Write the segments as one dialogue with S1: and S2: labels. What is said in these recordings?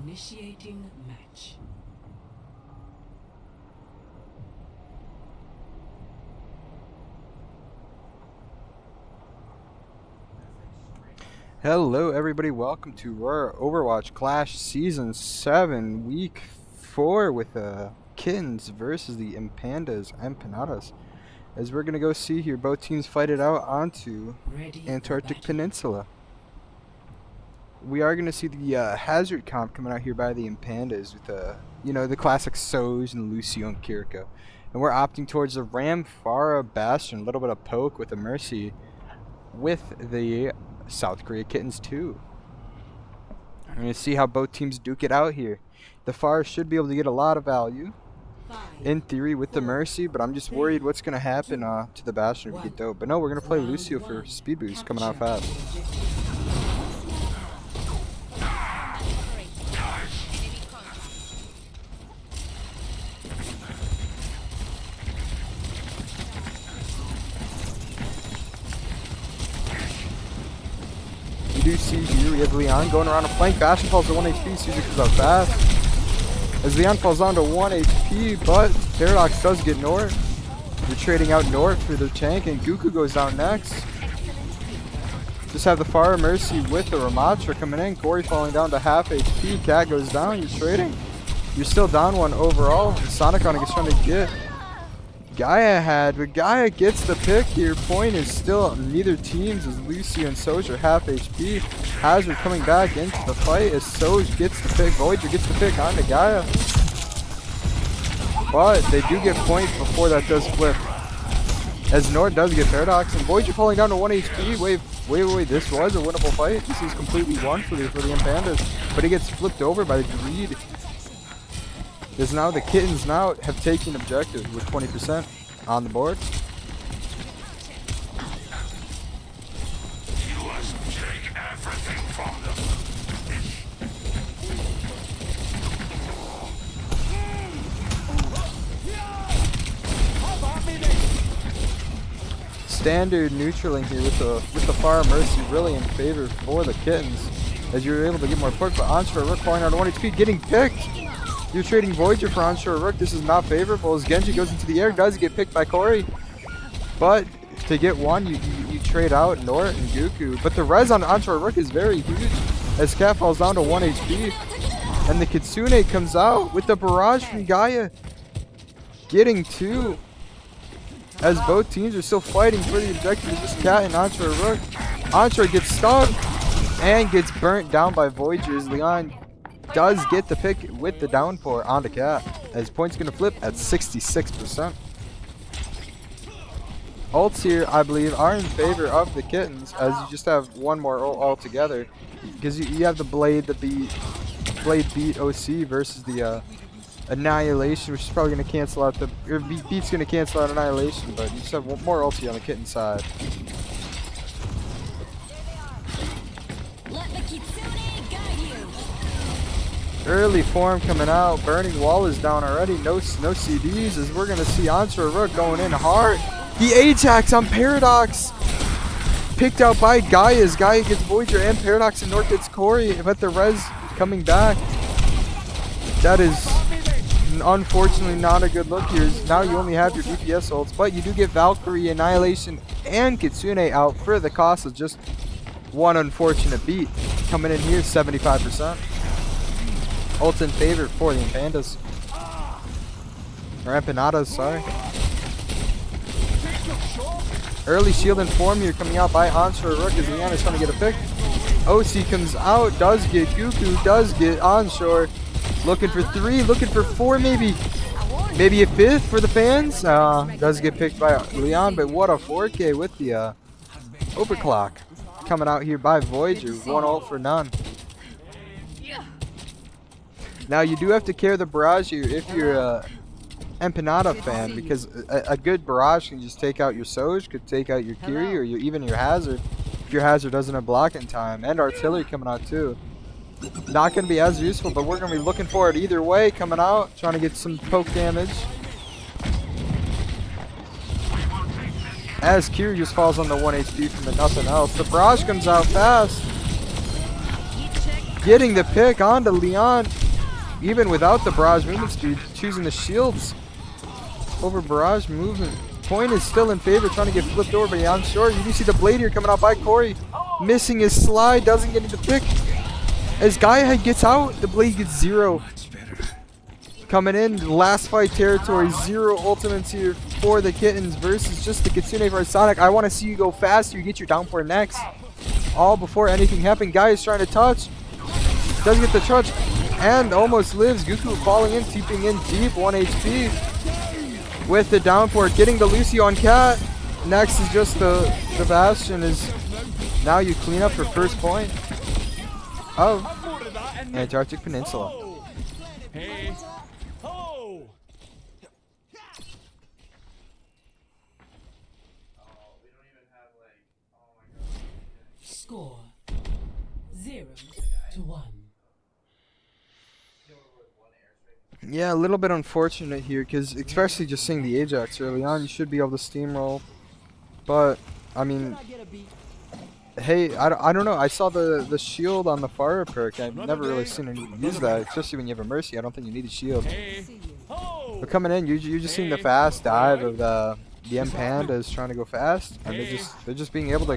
S1: Initiating match.
S2: Hello everybody, welcome to our Overwatch Clash Season 7, Week 4 with Kittens versus the Mpandas, Empanadas. As we're going to go see here, both teams fight it out onto Antarctic Peninsula. We are going to see the hazard comp coming out here by the Mpandas with the classic Soj and Lucio and Kiriko. And we're opting towards the Ramphara Bastion, a little bit of poke with a Mercy with the South Korea Kittens too. I'm going to see how both teams duke it out here. The Pharah should be able to get a lot of value in theory with the Mercy, but I'm just worried what's going to happen to the Bastion if we get dope. But no, we're going to play Lucio for speed boost coming out fast. You do see here we have Leon going around a flank. Bastion falls to 1 HP, Caesar comes out fast. As Leon falls down to 1 HP, but Paradox does get North. They're trading out North for their tank, and Goku goes down next. Just have the Pharah Mercy with the Ramatra coming in. Corey falling down to half HP. Cat goes down. You're trading. You're still down 1 overall. Soniconic is trying to get Gaia had, but Gaia gets the pick here. Point is still neither teams as Lucio and Soj are half HP. Hazard coming back into the fight as Soj gets the pick. Voyager gets the pick onto Gaia. But they do get point before that does flip. As Nord does get Paradox and Voyager falling down to 1 HP. Wait, this was a winnable fight. This is completely won for the Mpandas. But he gets flipped over by the Greed. As now the Kittens now have taken objective with 20% on the board. Standard neutraling here with the Pharah Mercy really in favor for the Kittens, as you're able to get more poke. But Onshore Rook falling out of 1 HP, getting picked. You're trading Voyager for Onshore Rook. This is not favorable as Genji goes into the air, does get picked by Corey. But to get one, you trade out Nort and Goku. But the res on Onshore Rook is very huge as Cat falls down to 1 HP. And the Kitsune comes out with the barrage from Gaia, getting 2. As both teams are still fighting for the objective of just Cat and Onshore Rook. Onshore gets stuck and gets burnt down by Voyager as Leon does get the pick with the downpour onto Cat, as points going to flip at 66%. Ults here, I believe, are in favor of the Kittens, as you just have one more ult altogether, because you have the Blade beat OC versus the Annihilation, which is probably going to cancel out the Beat's going to cancel out Annihilation, but you just have one more ulti on the Kitten side. Early form coming out. Burning Wall is down already. No CDs, as we're going to see Onshore Rook going in hard. The A-tax on Paradox. Picked out by Gaia as Gaia gets Voyager and Paradox, and North gets Corey. But the res coming back. That is unfortunately not a good look here. Now you only have your DPS ults, but you do get Valkyrie, Annihilation, and Kitsune out for the cost of just one unfortunate beat. Coming in here, 75%. Ult in favor for the Mpandas. Or Empanadas, sorry. Early shield and form here coming out by Onshore Rook as Leon is trying to get a pick. OC comes out, does get Goku, does get Onshore. Looking for 3, looking for 4 maybe. Maybe a 5th for the fans. Does get picked by Leon, but what a 4K with the overclock. Coming out here by Voyager, 1 ult for none. Now you do have to carry the barrage here if you're a Empanada fan, because a good barrage can just take out your Soj, could take out your Kiri, or even your Hazard if your Hazard doesn't have blocking time, and artillery coming out too. Not going to be as useful, but we're going to be looking for it either way. Coming out, trying to get some poke damage. As Kiri just falls on the 1 HP from the nothing else. The barrage comes out fast. getting the pick onto Leon, even without the barrage movement speed, choosing the shields over barrage movement. Point is still in favor, trying to get flipped over, but on short. You do see the blade here coming out by Corey, missing his slide, doesn't get the pick. As Gaia gets out, the blade gets 0. Coming in, last fight territory, 0 ultimates here for the Kittens versus just the Kitsune for Sonic. I want to see you go faster, you get your downpour next. All before anything happened. Gaia's trying to touch, doesn't get the touch, and almost lives. Goku falling in, keeping in deep, 1 HP. With the downpour, getting the Lucio on Cat. Next is just the Bastion. Is now you clean up for first point of Antarctic Peninsula.
S1: Score 0-1.
S2: Yeah, a little bit unfortunate here, because especially just seeing the Ajax early on, you should be able to steamroll. But, I mean, hey, I don't know. I saw the shield on the fire perk. I've never really seen anyone use that, especially when you have a Mercy. I don't think you need a shield. But coming in, you're just seeing the fast dive of the Mpandas trying to go fast, and they're just being able to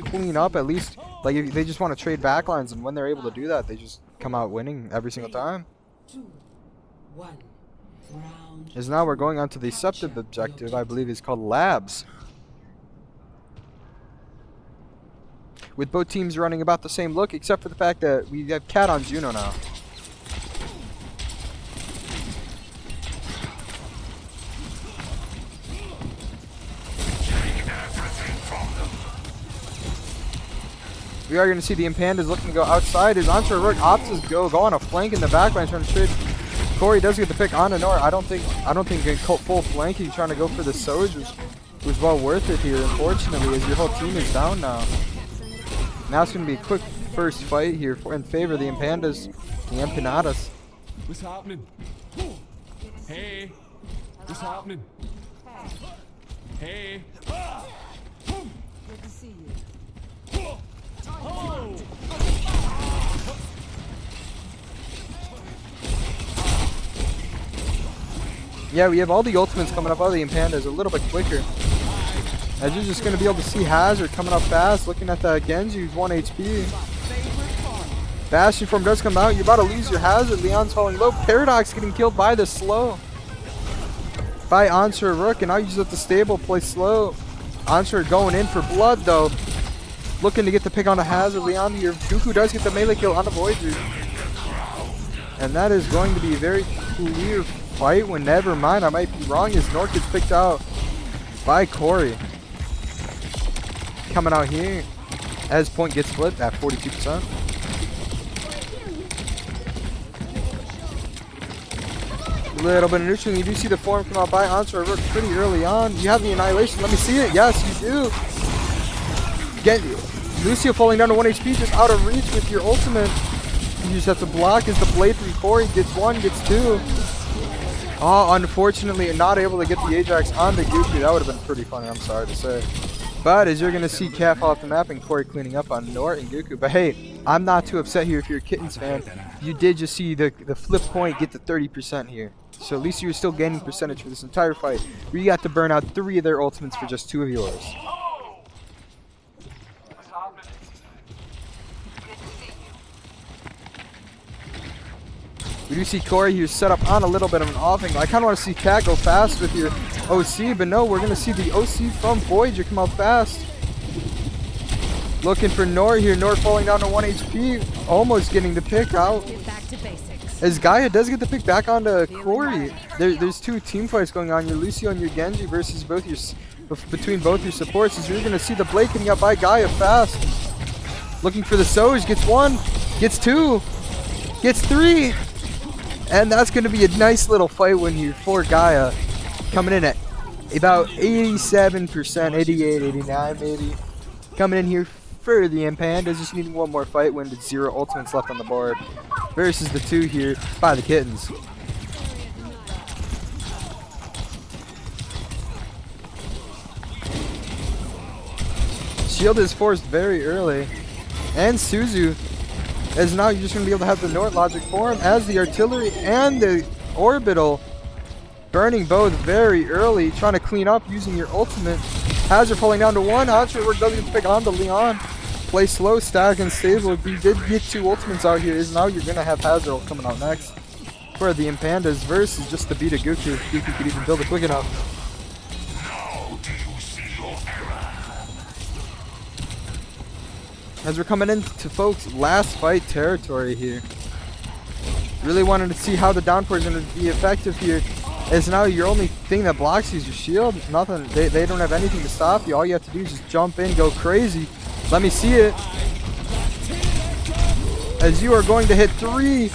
S2: clean up at least. Like, if they just want to trade backlines, and when they're able to do that, they just come out winning every single time.
S1: 2-1. Round.
S2: As now we're going on to the Septive objective, I believe is called Labs. With both teams running about the same look, except for the fact that we have Cat on Juno now. We are going to see the Mpandas looking to go outside. His Entre Rook opts to go on a flank in the backline, trying to trade. Corey does get the pick on Nor. I don't think full flanking, trying to go for the Soj was well worth it here, unfortunately, as your whole team is down now. Now it's going to be a quick first fight here in favor of the Mpandas, the Empanadas.
S3: What's happening? Hey, what's happening? Hey.
S4: Good to see you.
S3: Oh.
S2: Yeah, we have all the ultimates coming up out of the Mpandas a little bit quicker. As you're just going to be able to see Hazard coming up fast, looking at the Genji, who's 1 HP. Bastion form does come out. You're about to lose your Hazard. Leon's falling low. Paradox getting killed by the slow. By Answer Rook, and now you just let the stable play slow. Answer going in for blood, though. Looking to get the pick on the Hazard. Leon here. Goku does get the melee kill on the Voyager. And that is going to be a very clear fight when, never mind, I might be wrong, as Nork gets picked out by Corey. Coming out here as point gets flipped at 42%. Little bit of neutral. You do see the form come out by Answer Rook pretty early on. You have the Annihilation. Let me see it. Yes, you do. Get Lucio falling down to 1 HP, just out of reach with your ultimate. You just have to block as the blade from Corey gets 1, gets 2. Oh, unfortunately, not able to get the Ajax on the Goku. That would have been pretty funny, I'm sorry to say. But as you're going to see Cat fall off the map and Corey cleaning up on Nor and Goku. But hey, I'm not too upset here if you're a Kittens fan. You did just see the flip point get to 30% here. So at least you were still gaining percentage for this entire fight. Where you got to burn out 3 of their ultimates for just 2 of yours. We do see Corey here set up on a little bit of an offing. I kind of want to see Cat go fast with your OC, but no, we're going to see the OC from Voyager come out fast. Looking for Nor here. Nor falling down to 1 HP, almost getting the pick out.
S4: Back to basics.
S2: As Gaia does get the pick back onto Corey. There's 2 team fights going on. Your Lucio and your Genji versus both your between both your supports. As you're going to see the Blade coming up by Gaia fast. Looking for the Soj, gets 1, gets 2, gets 3. And that's going to be a nice little fight when you're for Gaia. Coming in at about 87%, 88, 89 maybe. Coming in here for the Mpandas, just needing 1 more fight win with 0 ultimates left on the board. Versus the 2 here by the Kittens. Shield is forced very early. And Suzu As now you're just going to be able to have the Nort logic form as the artillery and the orbital burning both very early, trying to clean up using your ultimate. Hazard falling down to 1. Entre work doesn't get pick on to Leon. Play slow, stack, and stable. You did get 2 ultimates out here. Is now you're going to have Hazard coming out next. For the Mpandas versus just the beat of Goku. Goku could even build it quick enough. As we're coming into, folks, last fight territory here. Really wanted to see how the downpour is going to be effective here. As now your only thing that blocks you is your shield. Nothing. They don't have anything to stop you. All you have to do is just jump in, go crazy. Let me see it. As you are going to hit 3.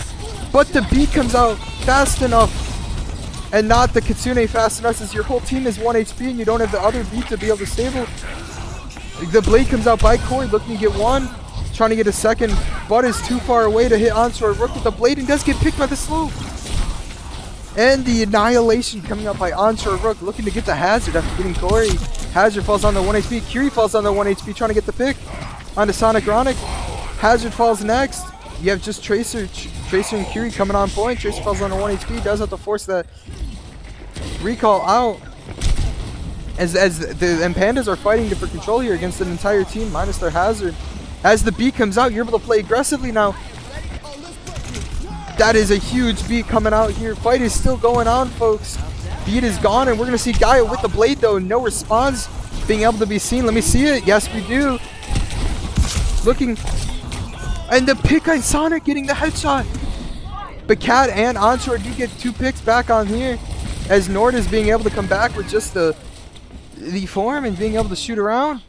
S2: But the beat comes out fast enough. And not the Kitsune fast enough, as your whole team is 1 HP and you don't have the other beat to be able to stable. The blade comes out by Corey, looking to get 1, trying to get a second, but is too far away to hit Onslaught Rook with the blade and does get picked by the slow. And the annihilation coming out by Onslaught Rook, looking to get the Hazard after getting Corey. Hazard falls on the 1 HP, Curie falls on the 1 HP, trying to get the pick onto Sonic Ronic. Hazard falls next. You have just Tracer and Curie coming on point. Tracer falls on the 1 HP, does have to force that recall out. As the Mpandas are fighting for control here against an entire team minus their Hazard. As the beat comes out, you're able to play aggressively now. That is a huge beat coming out here. Fight is still going on, folks. Beat is gone, and we're going to see Gaia with the blade, though. No response being able to be seen. Let me see it. Yes, we do. Looking. And the pick on Sonic getting the headshot. But Cat and Onshore do get 2 picks back on here. As Nord is being able to come back with just the form and being able to shoot around.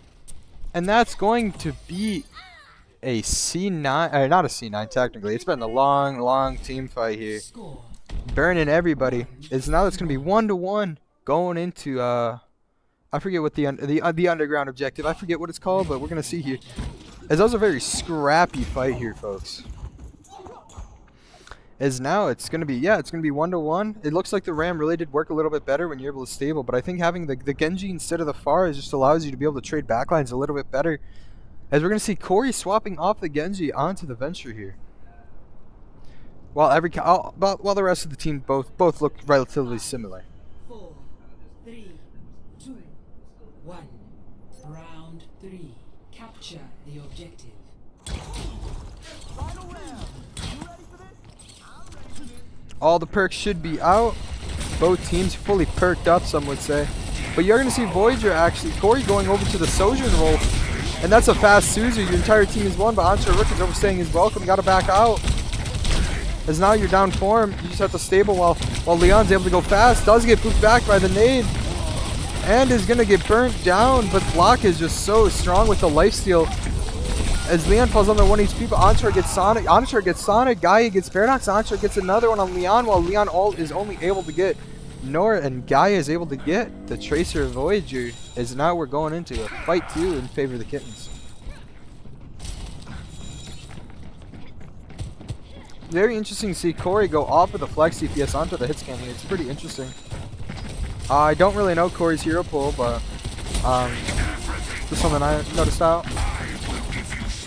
S2: And that's going to be a C9, or not a C9 technically. It's been a long team fight here. Burning everybody. It's now it's going to be 1-1 going into I forget what the underground objective. I forget what it's called, but we're going to see here. As that was a very scrappy fight here, folks. As now it's going to be 1-1. It looks like the Ram really did work a little bit better when you're able to stable, but I think having the Genji instead of the Pharah just allows you to be able to trade backlines a little bit better. As we're going to see Corey swapping off the Genji onto the Venture here. While while the rest of the team both look relatively similar.
S1: 4, 3, 2, 1. Round 3. Capture the objective.
S2: All the perks should be out. Both teams fully perked up, some would say. But you're going to see Voyager actually. Corey going over to the Sojourn role. And that's a fast Suzu. Your entire team is won, but Antra Rook is overstaying his welcome. Got to back out. As now you're down form. You just have to stable while Leon's able to go fast. Does get pooped back by the nade. And is going to get burnt down. But block is just so strong with the lifesteal. As Leon falls on the 1 HP, but Onshore gets Sonic. Onshore gets Sonic. Gaia gets Paradox. Onshore gets another one on Leon, while Leon is only able to get Nora, and Gaia is able to get the Tracer Voyager. As now we're going into a fight 2 in favor of the Kittens. Very interesting to see Corey go off of the flex DPS onto the hit scan here. It's pretty interesting. I don't really know Corey's hero pool, but just something I noticed out.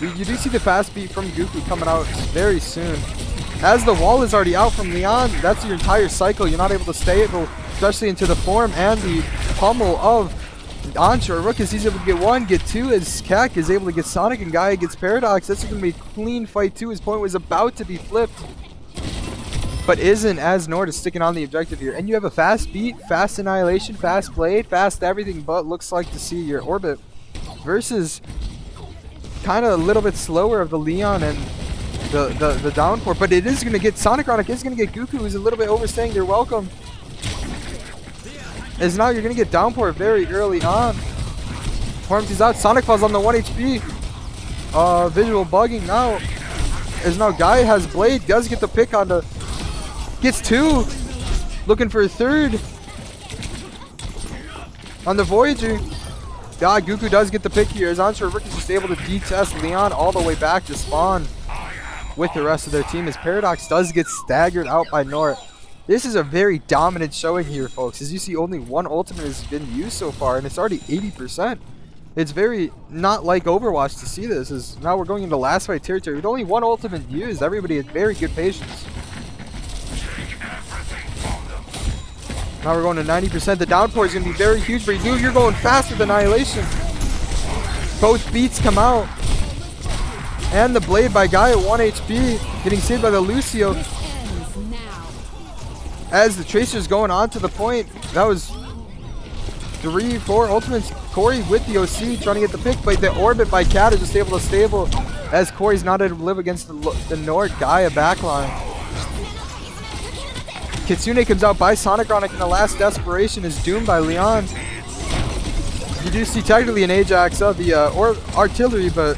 S2: You do see the fast beat from Goofy coming out very soon. As the wall is already out from Leon, that's your entire cycle. You're not able to stay it, especially into the form and the pummel of Onshore. Rook is able to get 1, get 2, as Kak is able to get Sonic, and Gaia gets Paradox. That's going to be a clean fight 2. His point was about to be flipped, but isn't, as Nord is sticking on the objective here. And you have a fast beat, fast annihilation, fast blade, fast everything, but looks like to see your orbit versus kind of a little bit slower of the Leon and the downpour, but it is going to get Sonic Ronic is going to get Goku, who's a little bit overstaying their welcome. As now you're going to get downpour very early on. Forms is out. Sonic falls on the 1 HP. Visual bugging now. As now Gaia has blade, does get the pick on the, gets 2, looking for a 3rd on the Voyager. Goku does get the pick here, as Onshore Rook is just able to detest Leon all the way back to spawn with the rest of their team, as Paradox does get staggered out by Nort. This is a very dominant showing here, folks, as you see only 1 ultimate has been used so far, and it's already 80%. It's very not like Overwatch to see this. Is now we're going into last fight territory with only one ultimate used. Everybody had very good patience. Now we're going to 90%. The downpour is going to be very huge for you. You're going fast with Annihilation. Both beats come out. And the blade by Guy at 1 HP. Getting saved by the Lucio. As the Tracer's going on to the point. That was 3, 4 ultimates. Corey with the OC trying to get the pick. But the orbit by Cat is just able to stable. As Corey's not able to live against the Nord Gaia backline. Kitsune comes out by Sonicronic in the last desperation, is doomed by Leon. You do see technically an Ajax of the artillery, but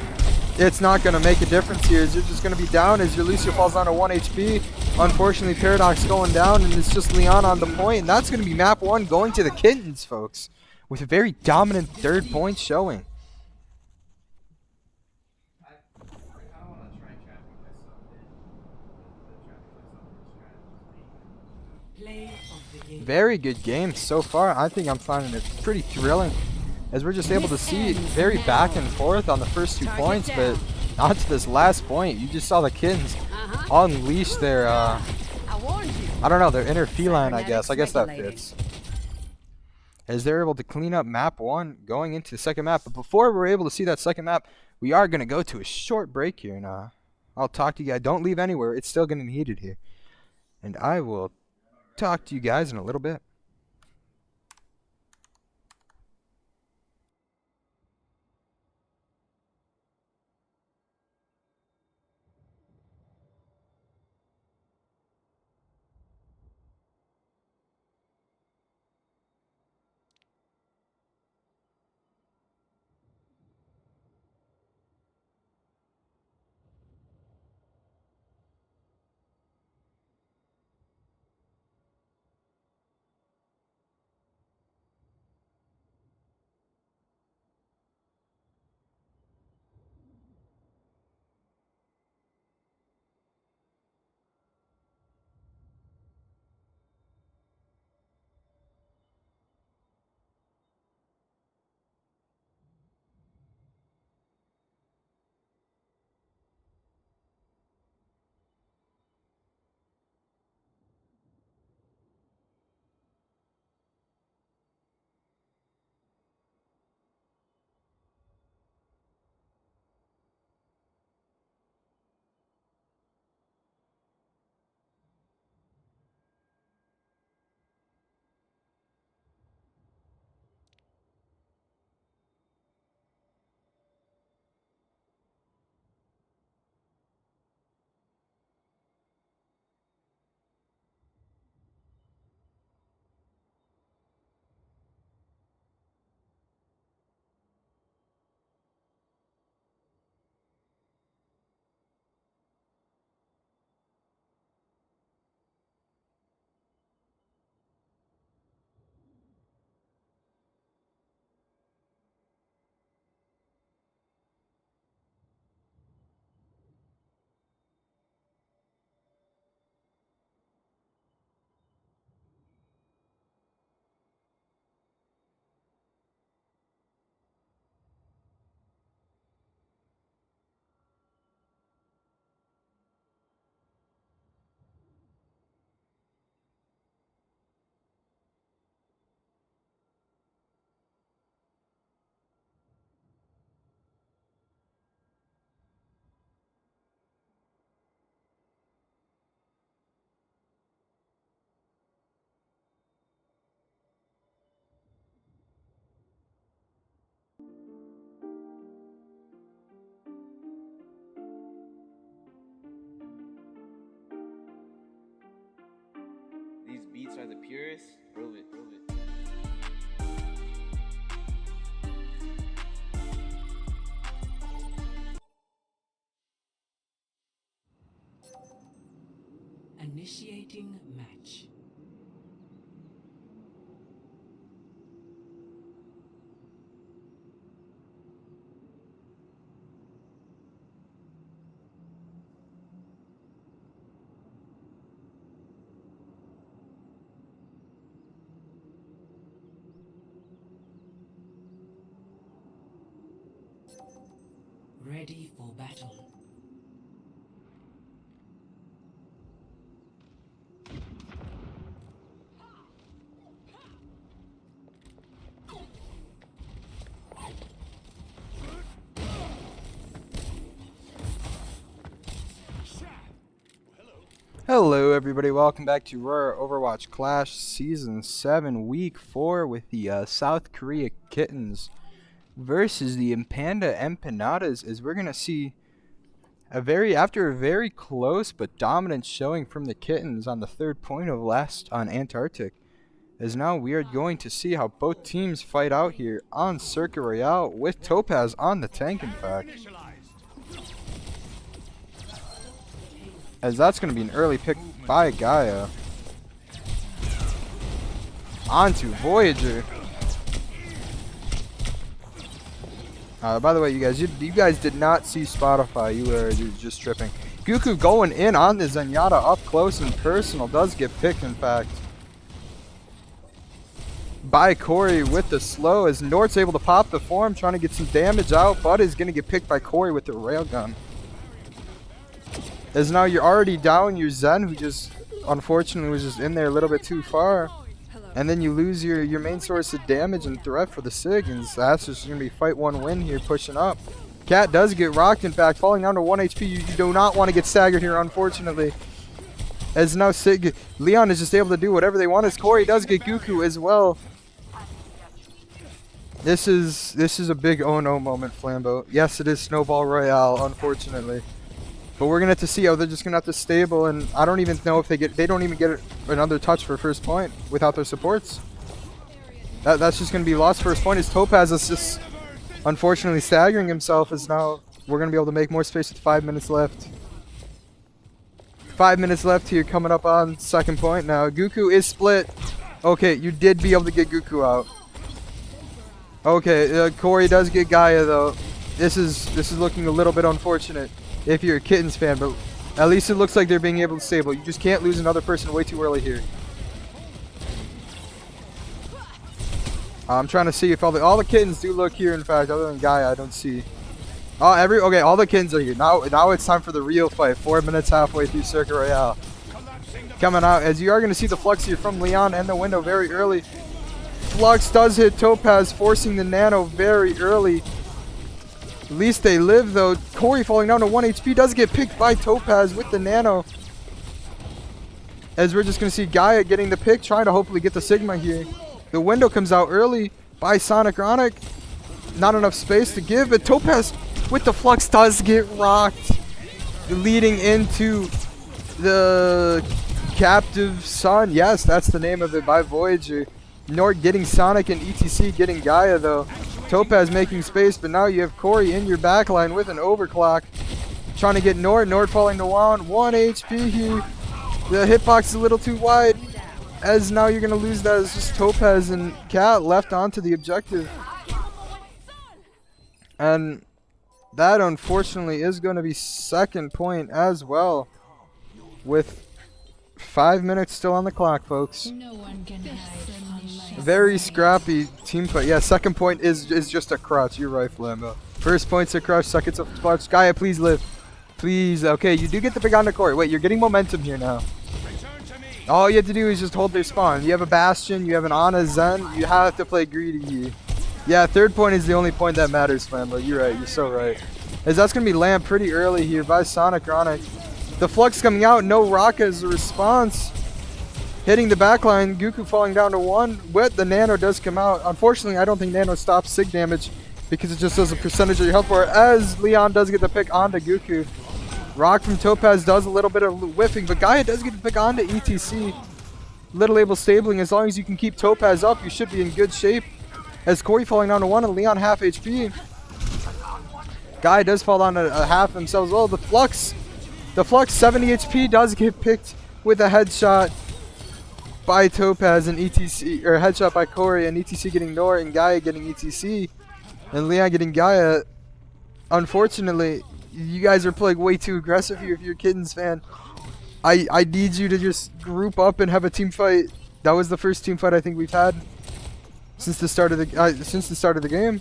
S2: it's not going to make a difference here. You're just going to be down as your Lucio falls down to 1 HP. Unfortunately, Paradox going down, and it's just Leon on the point. And that's going to be map 1 going to the Kittens, folks, with a very dominant third point showing. Very good game so far. I think I'm finding it pretty thrilling as we're just able to see it very back and forth on the first 2 points, but not to this last point. You just saw the Kittens unleash their, I don't know, their inner feline, I guess. I guess that fits. As they're able to clean up map 1 going into the second map. But before we're able to see that second map, we are going to go to a short break here. And I'll talk to you guys. Don't leave anywhere. It's still getting heated here. And I will talk to you guys in a little bit.
S5: These beats are the purest. Prove it, prove it.
S1: Initiating match. Ready for battle.
S2: Hello everybody, welcome back to Aurora Overwatch Clash Season 7 Week 4 with the South Korea Kittens versus the Mpanda Empanadas, as we're going to see after a very close but dominant showing from the Kittens on the third point of last on Antarctic, as now we are going to see how both teams fight out here on Circuit Royale with Topaz on the tank, in fact. As that's going to be an early pick by Gaia. Onto Voyager. By the way, you guys did not see Spotify. You were just tripping. Goku going in on the Zenyatta up close and personal. Does get picked, in fact, by Corey with the slow, as Nort's able to pop the form, trying to get some damage out, but is going to get picked by Corey with the railgun. As now you're already down your Zen, who just unfortunately was just in there a little bit too far. And then you lose your main source of damage and threat for the Sig, and that's just going to be fight one win here, pushing up. Cat does get rocked, in fact, falling down to 1 HP. You do not want to get staggered here, unfortunately. As now Leon is just able to do whatever they want, as Corey does get Goku as well. This is a big oh no moment, Flambeau. Yes, it is Snowball Royale, unfortunately. But we're gonna have to see how they're just gonna have to stable, and I don't even know if they don't even get another touch for first point without their supports. That's just gonna be lost first point, as Topaz is just unfortunately staggering himself, as now we're gonna be able to make more space with 5 minutes left. 5 minutes left here, coming up on second point now. Goku is split. Okay, you did be able to get Goku out. Okay, Corey does get Gaia though. This is looking a little bit unfortunate if you're a Kittens fan, but at least it looks like they're being able to stable. You just can't lose another person way too early here. I'm trying to see if all the Kittens do look here, in fact, other than Gaia, I don't see. Okay, all the Kittens are here. Now it's time for the real fight. 4 minutes halfway through Circuit Royale. Coming out, as you are going to see the Flux here from Leon and the window very early. Flux does hit Topaz, forcing the Nano very early. At least they live though. Corey falling down to 1 HP does get picked by Topaz with the Nano. As we're just going to see Gaia getting the pick, trying to hopefully get the Sigma here. The window comes out early by Sonic Ronic. Not enough space to give, but Topaz with the Flux does get rocked. Leading into the Captive Sun. Yes, that's the name of it, by Voyager. Nort getting Sonic and ETC getting Gaia though. Topaz making space, but now you have Corey in your backline with an overclock. Trying to get Nort. Nort falling to 1 HP here. The hitbox is a little too wide, as now you're going to lose that as just Topaz and Cat left onto the objective. And that unfortunately is going to be second point as well, with 5 minutes still on the clock, folks.
S4: No one can hide from the light.
S2: Very scrappy team fight. Yeah, second point is just a crutch. You're right, Flambeau. First point's a crutch, second's a clutch. Gaia, please live. Please. Okay, you do get the pick on the Corey. Wait, you're getting momentum here now. All you have to do is just hold their spawn. You have a Bastion, you have an Ana Zen. You have to play greedy here. Yeah, third point is the only point that matters, Flambeau. You're right. You're so right. As that's going to be Lamp pretty early here by Sonic Ronic. The Flux coming out. No Rock as a response. Hitting the backline. Goku falling down to 1. With the Nano does come out. Unfortunately, I don't think Nano stops Sig damage because it just does a percentage of your health bar, as Leon does get the pick onto Goku. Rock from Topaz does a little bit of whiffing, but Gaia does get the pick onto ETC. Little able stabling. As long as you can keep Topaz up, you should be in good shape. As Corey falling down to 1 and Leon half HP. Gaia does fall down to half themselves. Well, the Flux 70 HP does get picked with a headshot by Topaz and ETC, or headshot by Corey, and ETC getting Nor and Gaia getting ETC, and Leon getting Gaia. Unfortunately, you guys are playing way too aggressive here if you're a Kittens fan. I need you to just group up and have a team fight. That was the first team fight I think we've had since the start of the game.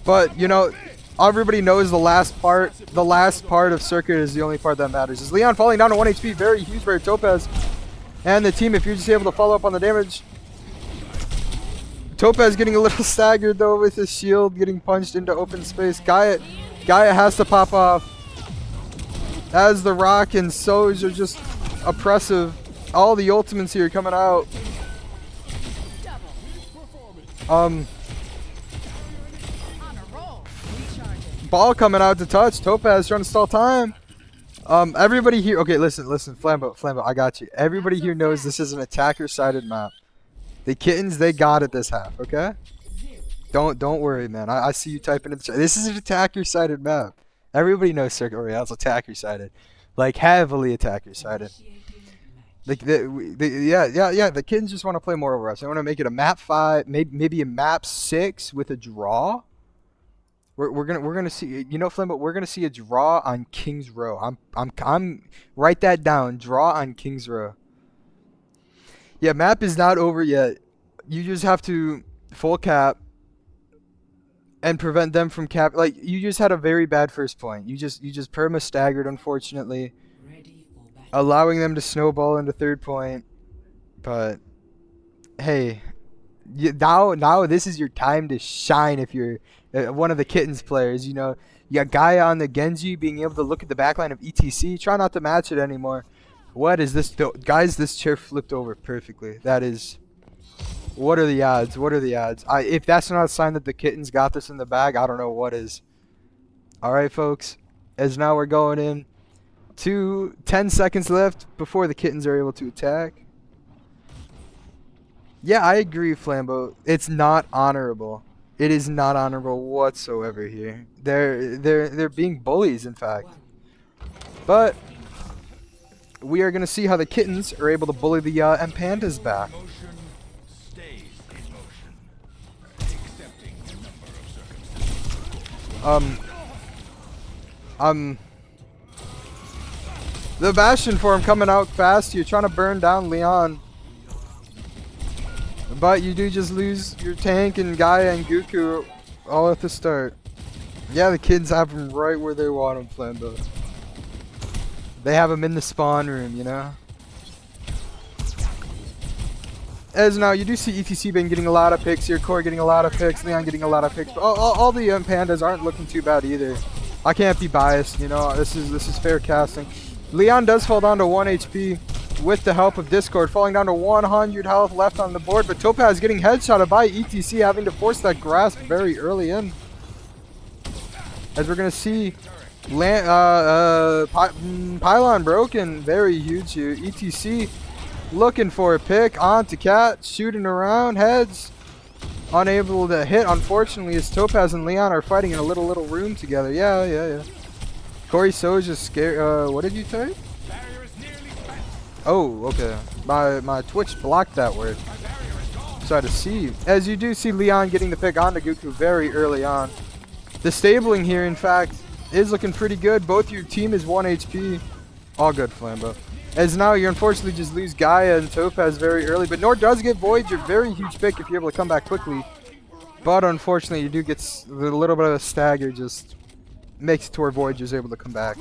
S2: But, you know, everybody knows the last part of Circuit is the only part that matters. Is Leon falling down to 1 HP, very huge for Topaz. And the team, if you're just able to follow up on the damage. Topaz getting a little staggered though with his shield, getting punched into open space. Gaia has to pop off. As the Rock and Soj are just oppressive. All the ultimates here coming out. Ball coming out to touch. Topaz trying to stall time. Everybody here. Okay, listen, Flambo, I got you. Everybody here knows this is an attacker-sided map. The Kittens, they got it this half. Okay. Don't worry, man. I see you typing in the chat. This is an attacker-sided map. Everybody knows Circuit Royale's attacker-sided, like heavily attacker-sided. Like the Kittens just want to play more Overwatch. They want to make it a map 5, maybe a map 6 with a draw. We're gonna see, you know, Flynn, but we're gonna see a draw on King's Row. I'm write that down. Draw on King's Row. Yeah, map is not over yet. You just have to full cap and prevent them from cap. Like, you just had a very bad first point. You just perma staggered, unfortunately, allowing them to snowball into third point. But hey, now this is your time to shine if you're one of the Kittens players. You know, you got Gaia on the Genji, being able to look at the backline of ETC. Try not to match it anymore. What is this? Guys, this chair flipped over perfectly. That is... What are the odds? What are the odds? If that's not a sign that the Kittens got this in the bag, I don't know what is. Alright, folks. As now we're going in to 10 seconds left before the Kittens are able to attack. Yeah, I agree, Flambeau. It's not honorable. It is not honorable whatsoever here. They're being bullies, in fact. But we are going to see how the Kittens are able to bully the Mpandas back. The Bastion form coming out fast. You're trying to burn down Leon, but you do just lose your tank and Gaia and Goku all at the start. Yeah, the kids have them right where they want them, Flambeau. They have them in the spawn room, you know. As now, you do see ETC been getting a lot of picks here, Core getting a lot of picks, Leon getting a lot of picks. But all the Pandas aren't looking too bad either. I can't be biased, you know. This is fair casting. Leon does fall down to 1 HP with the help of Discord, falling down to 100 health left on the board. But Topaz getting headshotted by ETC, having to force that grasp very early in. As we're gonna see, pylon broken, very huge here. ETC looking for a pick onto Cat, shooting around, heads, unable to hit. Unfortunately, as Topaz and Leon are fighting in a little room together. Yeah. Corey Soj is scared. What did you type? Oh, okay. My Twitch blocked that word. So I had to see. As you do see Leon getting the pick onto Goku very early on. The stabling here, in fact, is looking pretty good. Both your team is 1 HP. All good, Flambeau. As now you unfortunately just lose Gaia and Topaz very early, but Nord does get Voyager, very huge pick if you're able to come back quickly. But unfortunately you do get a little bit of a stagger, just makes it to where Voyager's able to come back.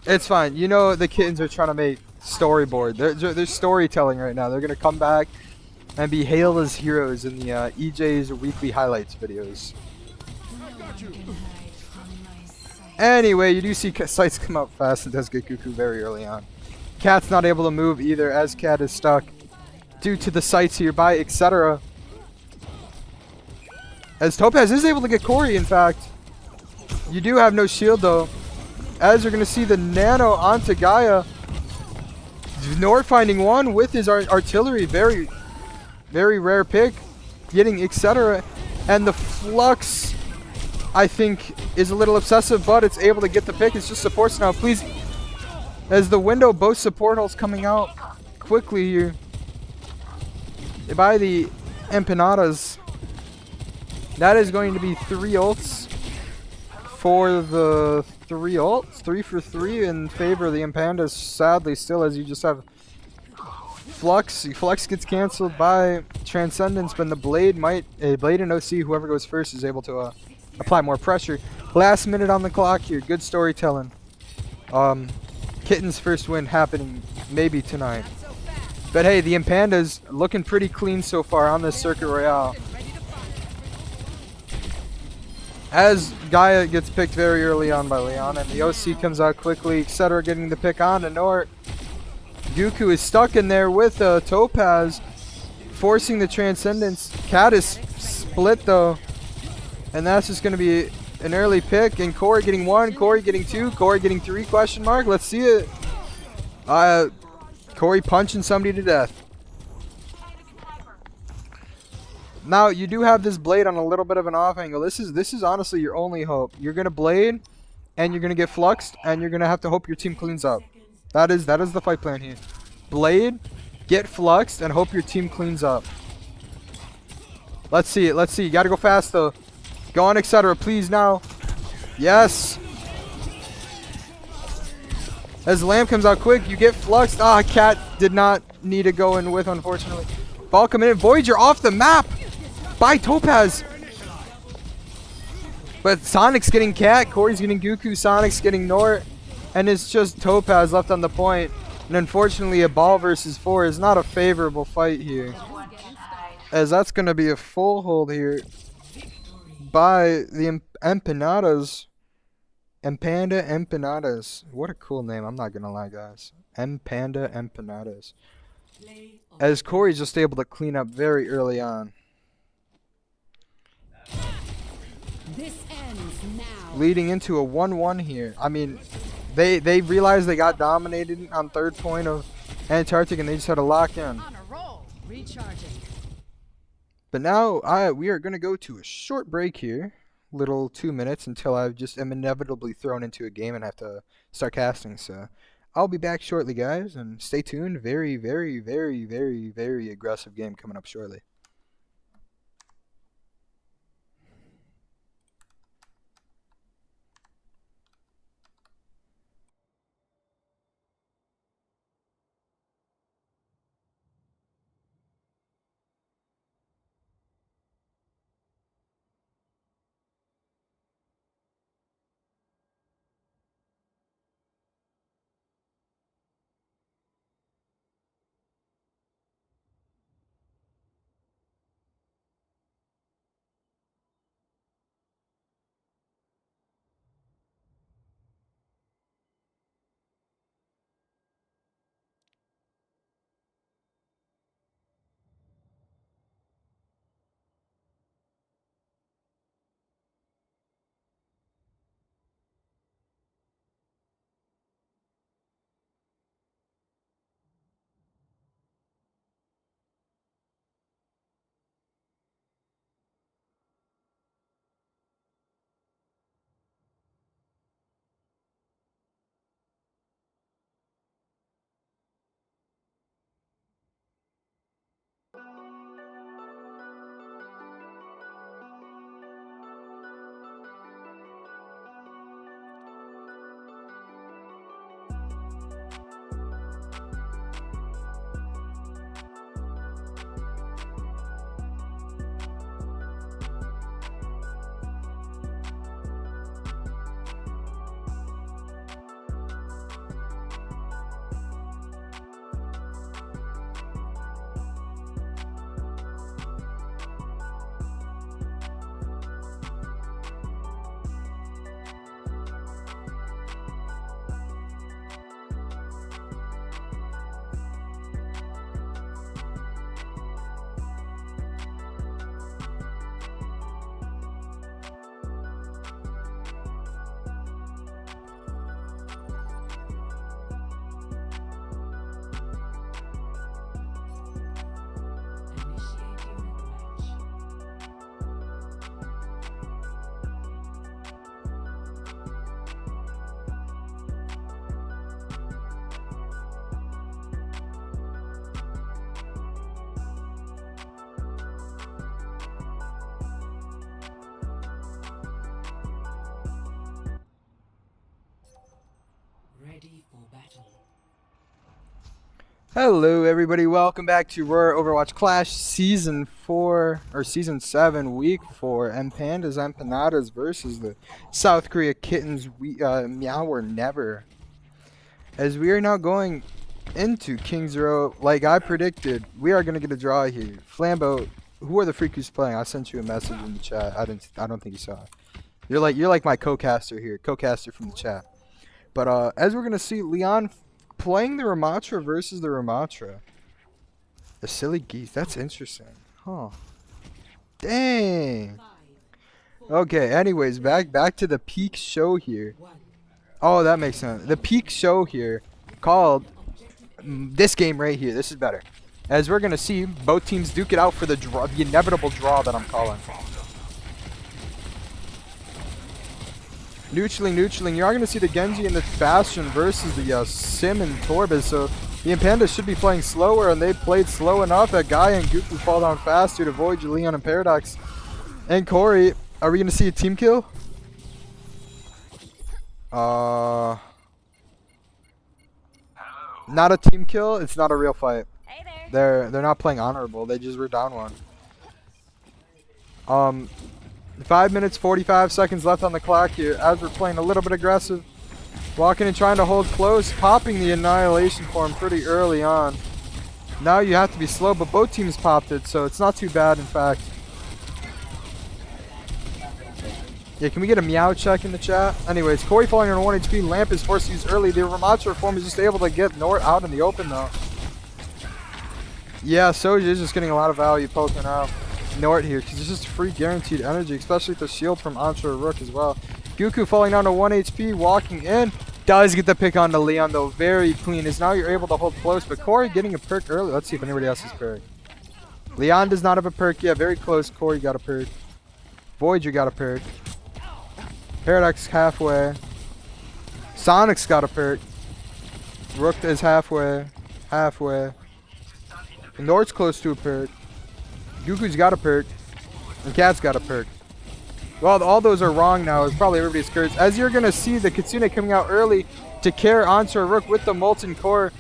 S2: It's fine. You know the Kittens are trying to make storyboard. They're storytelling right now. They're going to come back and be hailed as heroes in the EJ's weekly highlights videos. Anyway, you do see sights come out fast and does get Goku very early on. Cat's not able to move either, as Cat is stuck due to the sights here by etc. As Topaz is able to get Corey, in fact. You do have no shield though. As you're going to see the nano onto Gaia. Nor finding one with his artillery. Very rare pick. Getting etc. And the Flux, I think, is a little obsessive, but it's able to get the pick. It's just supports now. Please, as the window, both support holes coming out quickly here by the Empanadas. That is going to be 3 ults for the 3 ults. 3 for 3 in favor of the Mpandas, sadly, still, as you just have Flux. Flux gets canceled by Transcendence, but the Blade might... Blade and OC, whoever goes first, is able to apply more pressure. Last minute on the clock here. Good storytelling. Kittens' first win happening maybe tonight. But hey, the Mpanda's looking pretty clean so far on this Circuit Royale. As Gaia gets picked very early on by Leon, and the OC comes out quickly, etc. getting the pick on to Nort. Dooku is stuck in there with Topaz, forcing the Transcendence. Cat is split though, and that's just going to be an early pick. And Corey getting 1, Corey getting 2, Corey getting 3, question mark. Let's see it. Corey punching somebody to death. Now you do have this Blade on a little bit of an off angle. This is honestly your only hope. You're gonna Blade, and you're gonna get fluxed, and you're gonna have to hope your team cleans up. That is the fight plan here. Blade, get fluxed, and hope your team cleans up. Let's see it. Let's see. You gotta go fast though. Go on, etc. Please now. Yes. As Lamb comes out quick, you get fluxed. Ah, Cat did not need to go in with, unfortunately. Ball coming in. Voyager off the map by Topaz. But Sonic's getting Cat. Corey's getting Goku. Sonic's getting Nort. And it's just Topaz left on the point. And unfortunately, a ball versus 4 is not a favorable fight here. As that's going to be a full hold here by the Empanadas. Mpanda Empanadas. What a cool name. I'm not going to lie, guys. Mpanda Empanadas. As Corey's just able to clean up very early on.
S4: This ends now.
S2: Leading into a 1-1 here. I mean, they realized they got dominated on third point of Antarctic, and they just had to lock in.
S4: On a roll. Recharging.
S2: But now we are going to go to a short break here. Little 2 minutes until I just am inevitably thrown into a game and have to start casting. So I'll be back shortly, guys, and stay tuned. Very, very, very, very, very aggressive game coming up shortly. Hello everybody, welcome back to Aurora Overwatch Clash Season 4, or Season 7, Week 4, Mpandas, Empanadas versus the South Korea Kittens, Meow or Never. As we are now going into King Zero, like I predicted, we are going to get a draw here. Flambeau, who are the freak who's playing? I sent you a message in the chat. I don't think you saw it. You're like my co-caster here, co-caster from the chat. But as we're going to see, Leon playing the Ramatra versus the Ramatra. The silly geese. That's interesting. Huh. Dang. Okay, anyways, back to the peak show here. Oh, that makes sense. The peak show here called this game right here. This is better. As we're going to see, both teams duke it out for the draw, the inevitable draw that I'm calling. Neutral. You are going to see the Genji and the Bastion versus the Sim and Torbis. So the Mpanda should be playing slower, and they played slow enough that Guy and Goku fall down faster to avoid Julian and Paradox. And Corey, are we going to see a team kill? Not a team kill. It's not a real fight.
S6: Hey there.
S2: They're not playing honorable. They just were down one. 5 minutes 45 seconds left on the clock here as we're playing a little bit aggressive. Walking and trying to hold close, popping the Annihilation form pretty early on. Now you have to be slow, but both teams popped it, so it's not too bad in fact. Yeah, can we get a Meow check in the chat? Anyways, Corey falling on 1 HP, Lamp is forced to use early. The Ramatra form is just able to get Nort out in the open though. Yeah, Soja is just getting a lot of value poking out Nort here, because it's just free guaranteed energy, especially with the shield from Antra Rook as well. Goku falling down to 1 HP, walking in, does get the pick on the Leon though, very clean, as now you're able to hold close, but Corey getting a perk early. Let's see if anybody else has perk. Leon does not have a perk yet, very close. Corey got a perk. Voyager got a perk. Paradox halfway. Sonic's got a perk. Rook is halfway. Nort's close to a perk. Goku's got a perk, and Cat's got a perk. Well, all those are wrong now. It's probably everybody's curse. As you're going to see, the Kitsune coming out early to care onto a Rook with the Molten Core.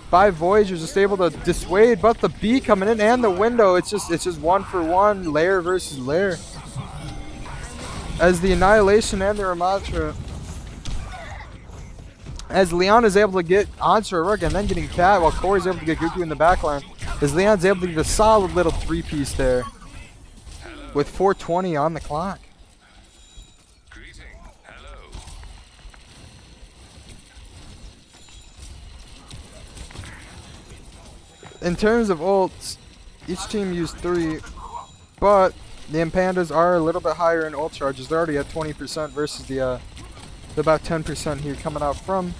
S2: 5 Voyagers just able to dissuade, but the B coming in and the window. It's just 1-for-1, layer versus layer. As the Annihilation and the Ramatra. As Leon is able to get onto a Rook and then getting Cat, while Corey's able to get Goku in the backline. As Leon's able to get a solid little 3-piece there. With 4:20 on the clock. In terms of ults, each team used 3, but the Mpandas are a little bit higher in ult charges. They're already at 20% versus the about 10% here coming out from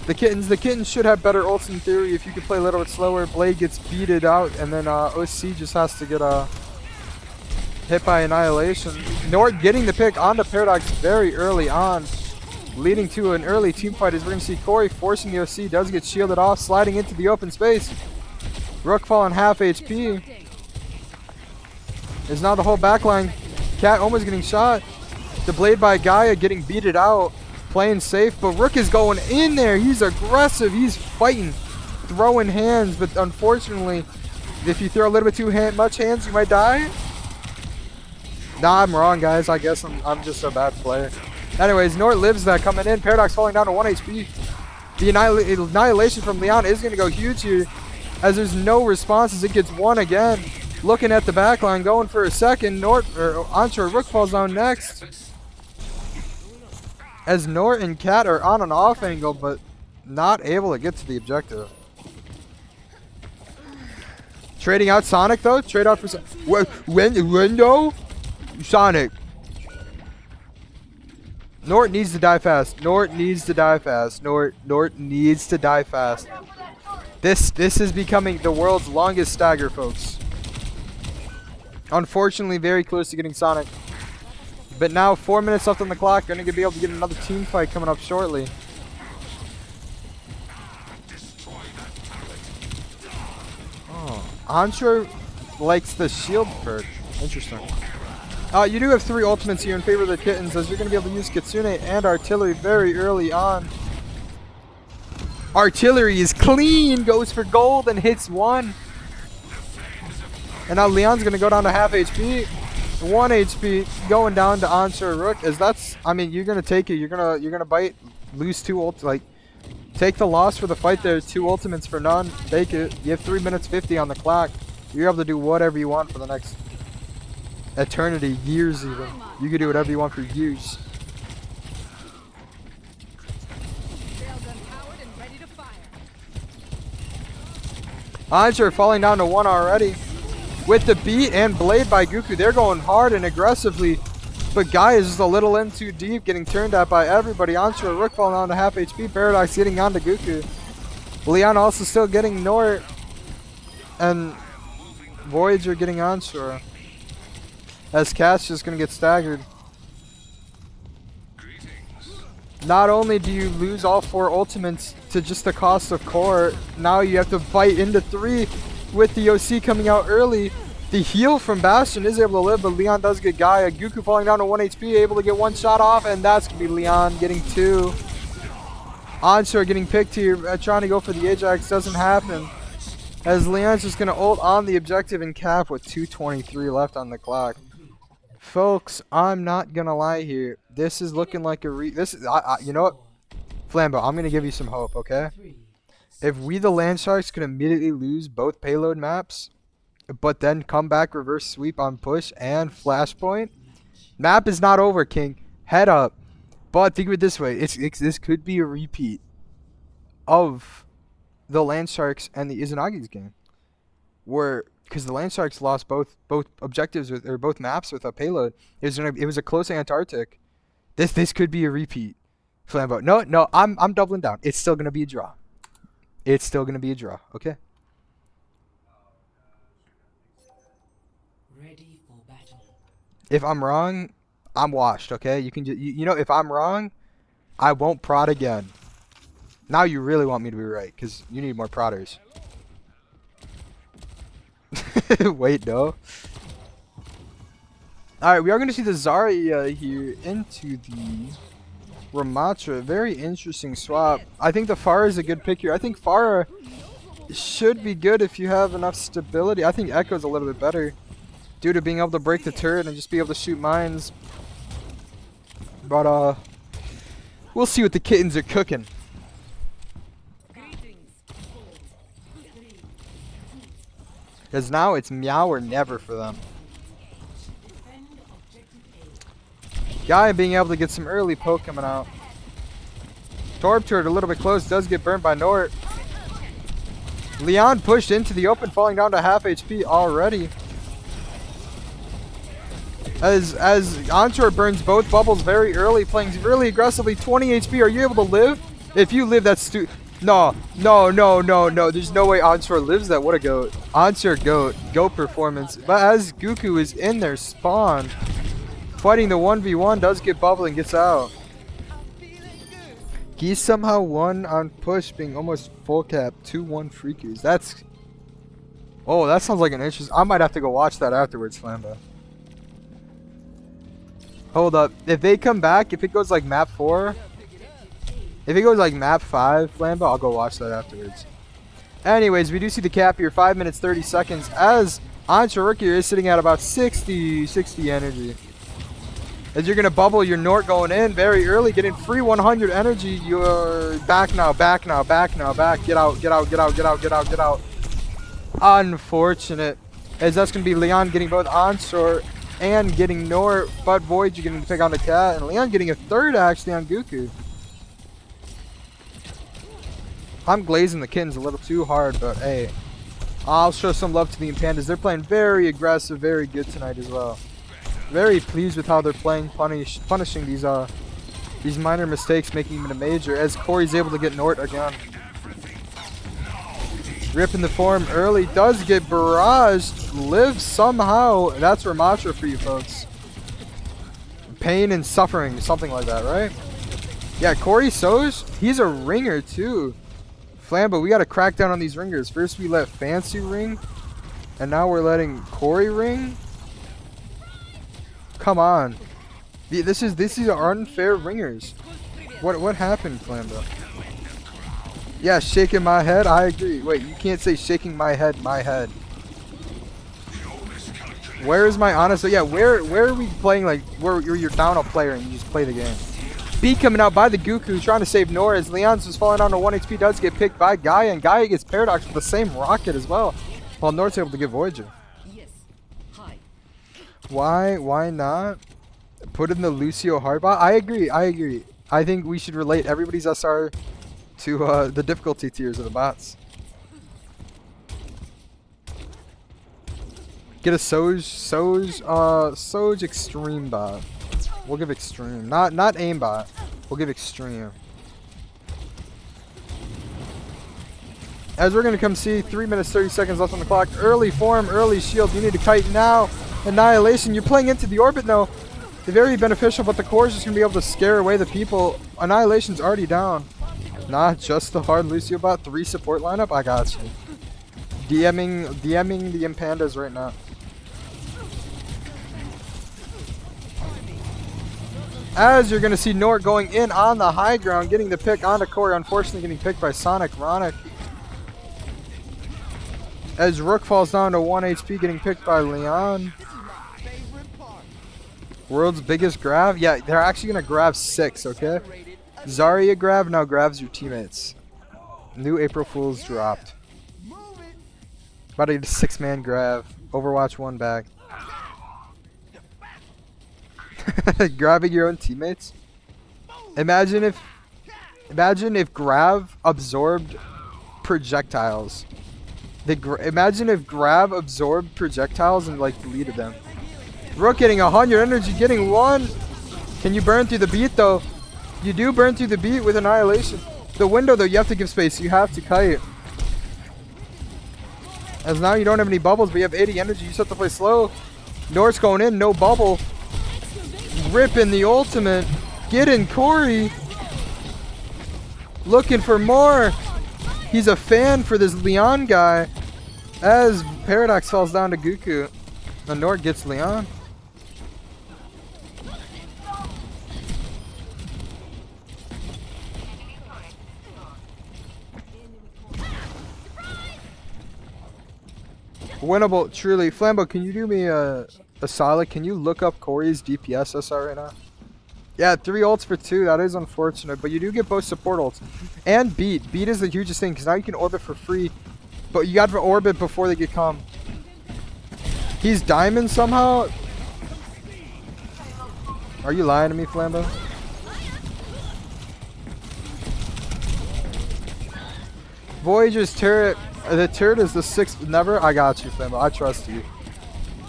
S2: the Kittens. The Kittens should have better ults in theory if you could play a little bit slower. Blade gets beated out, and then OC just has to get hit by Annihilation. Nort getting the pick onto Paradox very early on, leading to an early team fight. As we're going to see Corey forcing the OC, does get shielded off, sliding into the open space. Rook falling half HP. Is now the whole backline. Cat almost getting shot. The Blade by Gaia getting beated out. Playing safe, but Rook is going in there. He's aggressive. He's fighting, throwing hands, but unfortunately, if you throw a little bit too much hands, you might die. Nah, I'm wrong, guys. I guess I'm just a bad player. Anyways, Nort lives that coming in. Paradox falling down to 1 HP. The Annihilation from Leon is going to go huge here, as there's no response as it gets 1 again. Looking at the backline, going for a second. Nort or Antra Rook falls down next. As Nort and Cat are on an off angle, but not able to get to the objective. Trading out Sonic though. Trade out for window. Sonic. Nort needs to die fast. Nort needs to die fast. Nort needs to die fast. This is becoming the world's longest stagger, folks. Unfortunately, very close to getting Sonic. But now 4 minutes left on the clock. Going to be able to get another team fight coming up shortly. Oh, Antra likes the shield perk. Interesting. You do have 3 ultimates here in favor of the Kittens, as you're going to be able to use Kitsune and Artillery very early on. Artillery is clean, goes for gold and hits one. And now Leon's gonna go down to half HP. 1 HP going down to Onshore Rook. As that's, I mean, you're gonna take it. You're gonna bite, lose 2 ult, like take the loss for the fight there. 2 ultimates for none. Take it. You have 3 minutes 50 on the clock. You're able to do whatever you want for the next eternity, years even. You can do whatever you want for years. Onshore falling down to 1 already. With the beat and blade by Goku, they're going hard and aggressively. But Guy is just a little in too deep, getting turned at by everybody. Onshore Rook falling down to half HP. Paradox getting on to Goku. Leon also still getting Nort. And Voyager getting Onshore. As Cat's just going to get staggered. Not only do you lose all 4 ultimates to just the cost of core, now you have to fight into 3 with the OC coming out early. The heal from Bastion is able to live, but Leon does get Gaia. Goku falling down to 1 HP, able to get 1 shot off, and that's going to be Leon getting 2. Onshore getting picked here, trying to go for the Ajax, doesn't happen. As Leon's just going to ult on the objective and cap with 2:23 left on the clock. Folks, I'm not going to lie here. This is looking like a you know what? Flambo, I'm going to give you some hope, okay? If we, the Land Sharks, could immediately lose both payload maps, but then come back reverse sweep on push and flashpoint, map is not over, King. Head up. But think of it this way. This could be a repeat of the Land Sharks and the Izanagi's game. Where, because the Land Sharks lost both objectives with, or both maps with a payload. It was a close Antarctic. This could be a repeat. Flambo. No, I'm doubling down. It's still gonna be a draw. It's still gonna be a draw. Okay.
S1: Ready for battle.
S2: If I'm wrong, I'm washed. Okay. You can you know, if I'm wrong, I won't prod again. Now you really want me to be right, because you need more prodders. Wait, no. Alright, we are going to see the Zarya here into the Ramattra. Very interesting swap. I think the Pharah is a good pick here. I think Pharah should be good if you have enough stability. I think Echo's a little bit better due to being able to break the turret and just be able to shoot mines. But, we'll see what the Kittens are cooking. Because now it's Meow or never for them. Guy being able to get some early poke coming out. Torb turret a little bit close, does get burned by Nort. Leon pushed into the open, falling down to half HP already. As Onshore burns both bubbles very early, playing really aggressively. 20 HP, are you able to live? If you live, that's No. There's no way Onshore lives that. What a goat. Onshore goat. Goat performance. But as Goku is in their spawn, fighting the 1v1, does get bubble and gets out. He somehow won on push, being almost full cap. 2-1 freakers. That's... Oh, that sounds like an interesting... I might have to go watch that afterwards, Flambo. Hold up. If they come back, if it goes like map 4... If it goes like map 5, Flambo, I'll go watch that afterwards. Anyways, we do see the cap here, 5 minutes 30 seconds, as Onshore Rook here is sitting at about 60 energy. As you're going to bubble your Nort going in very early, getting free 100 energy. You're back now. Get out. Unfortunate, as that's going to be Leon getting both Onshore and getting Nort, but Voyager getting to pick on the cat, and Leon getting a third actually on Goku. I'm glazing the Kittens a little too hard, but hey, I'll show some love to the Mpandas. They're playing very aggressive, very good tonight as well. Very pleased with how they're playing, punishing these minor mistakes, making them a major, as Corey's able to get Nort again. Ripping the form early, does get barraged, lives somehow. That's Ramattra for you folks. Pain and suffering, something like that, right? Yeah, Corey Soj, he's a ringer too. Flambo, we gotta crack down on these ringers. First we let Fancy ring, and now we're letting Corey ring. Come on, these are unfair ringers. What happened, Flambo? Yeah, shaking my head. I agree. Wait, you can't say shaking my head, my head. Where is my honest? Yeah, where are we playing like where you're down a player and you just play the game? B coming out by the Goku trying to save Nora as Leon's just falling down to 1 HP, does get picked by Gaia, and Gaia gets Paradox with the same rocket as well. While Nora's able to get Voyager.
S4: Yes. Hi.
S2: Why not? Put in the Lucio hardbot? I agree. I think we should relate everybody's SR to the difficulty tiers of the bots. Get a Soj extreme bot. We'll give extreme. Not aimbot. We'll give extreme. As we're gonna come see 3 minutes 30 seconds left on the clock. Early form, early shield. You need to kite now. Annihilation. You're playing into the orbit now. They're very beneficial, but the core is just gonna be able to scare away the people. Annihilation's already down. Not just the hard Lucio bot. 3 support lineup. I got you. DMing the Mpandas right now. As you're going to see Nort going in on the high ground, getting the pick onto Corey, unfortunately getting picked by Sonic Ronic. As Rook falls down to 1 HP, getting picked by Leon. World's biggest grab? Yeah, they're actually going to grab 6, okay? Zarya grab now grabs your teammates. New April Fool's dropped. About to get a 6-man grab. Overwatch 1 back. Grabbing your own teammates. Imagine if Grav absorbed projectiles. Imagine if Grav absorbed projectiles and like deleted them. Rook getting 100 energy, getting 1. Can you burn through the beat though? You do burn through the beat with Annihilation. The window though, you have to give space. You have to kite. As now you don't have any bubbles, but you have 80 energy. You just have to play slow. North's going in, no bubble. Ripping the ultimate. Getting Corey. Looking for more. He's a fan for this Leon guy. As Paradox falls down to Goku. And Nord gets Leon. Winnable, truly. Flambo, can you do me a solid? Can you look up Corey's DPS SR right now? Yeah, 3 ults for 2. That is unfortunate, but you do get both support ults. And beat. Beat is the hugest thing, because now you can orbit for free. But you got to orbit before they get calm. He's diamond somehow? Are you lying to me, Flambo? Voyager's turret. The turret is the 6th. Never? I got you, Flambo. I trust you.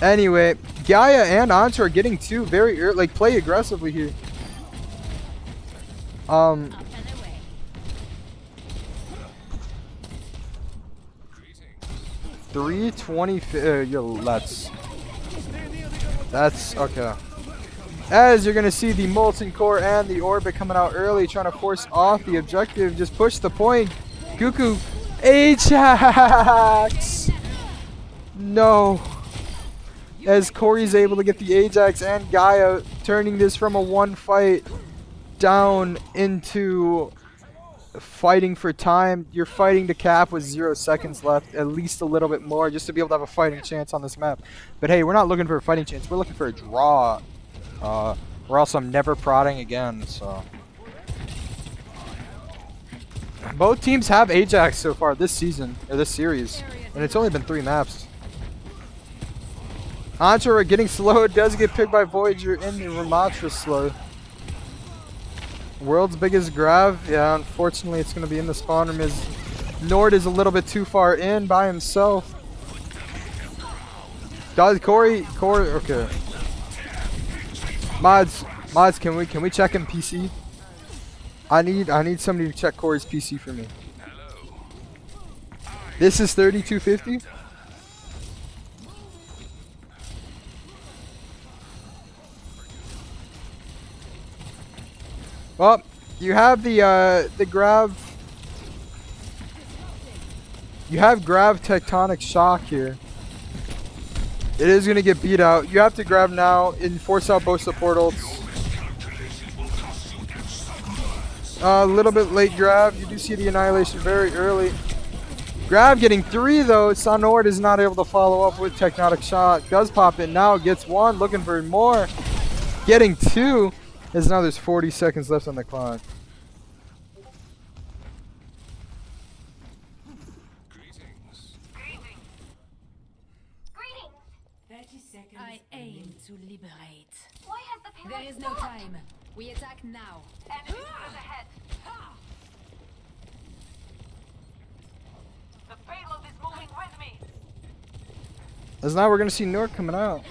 S2: Anyway, Gaia and Antra are getting 2 very early. Like, play aggressively here. 320. Let's. That's okay. As you're gonna see the molten core and the orbit coming out early, trying to force off the objective. Just push the point. Goku, Ajax. No. As Corey's able to get the Ajax and Gaia, turning this from a 1 fight down into fighting for time. You're fighting to cap with 0 seconds left, at least a little bit more, just to be able to have a fighting chance on this map. But hey, we're not looking for a fighting chance. We're looking for a draw. Or else I'm never prodding again. So both teams have Ajax so far this season, or this series, and it's only been 3 maps. Antra getting slow, does get picked by Voyager in the Ramatra slow. World's biggest grab. Yeah, unfortunately it's going to be in the spawn room as Nord is a little bit too far in by himself. Does Corey, okay. Mods, can we check him PC? I need somebody to check Corey's PC for me. This is 3250. Well, you have the grav. You have grav tectonic shock here. It is gonna get beat out. You have to grab now and force out both support ults. A little bit late grab. You do see the annihilation very early. Grab getting 3 though. Sonord is not able to follow up with Technotic Shot. Does pop it now. Gets 1. Looking for more. Getting 2. As now there's 40 seconds left on the clock.
S3: Greetings.
S1: 30 seconds.
S4: I aim to liberate.
S6: Why has the payload
S4: There is no
S6: stopped?
S4: time. We attack now.
S6: Enemy is ahead. The payload is moving with me.
S2: As now we're going to see Noor coming out.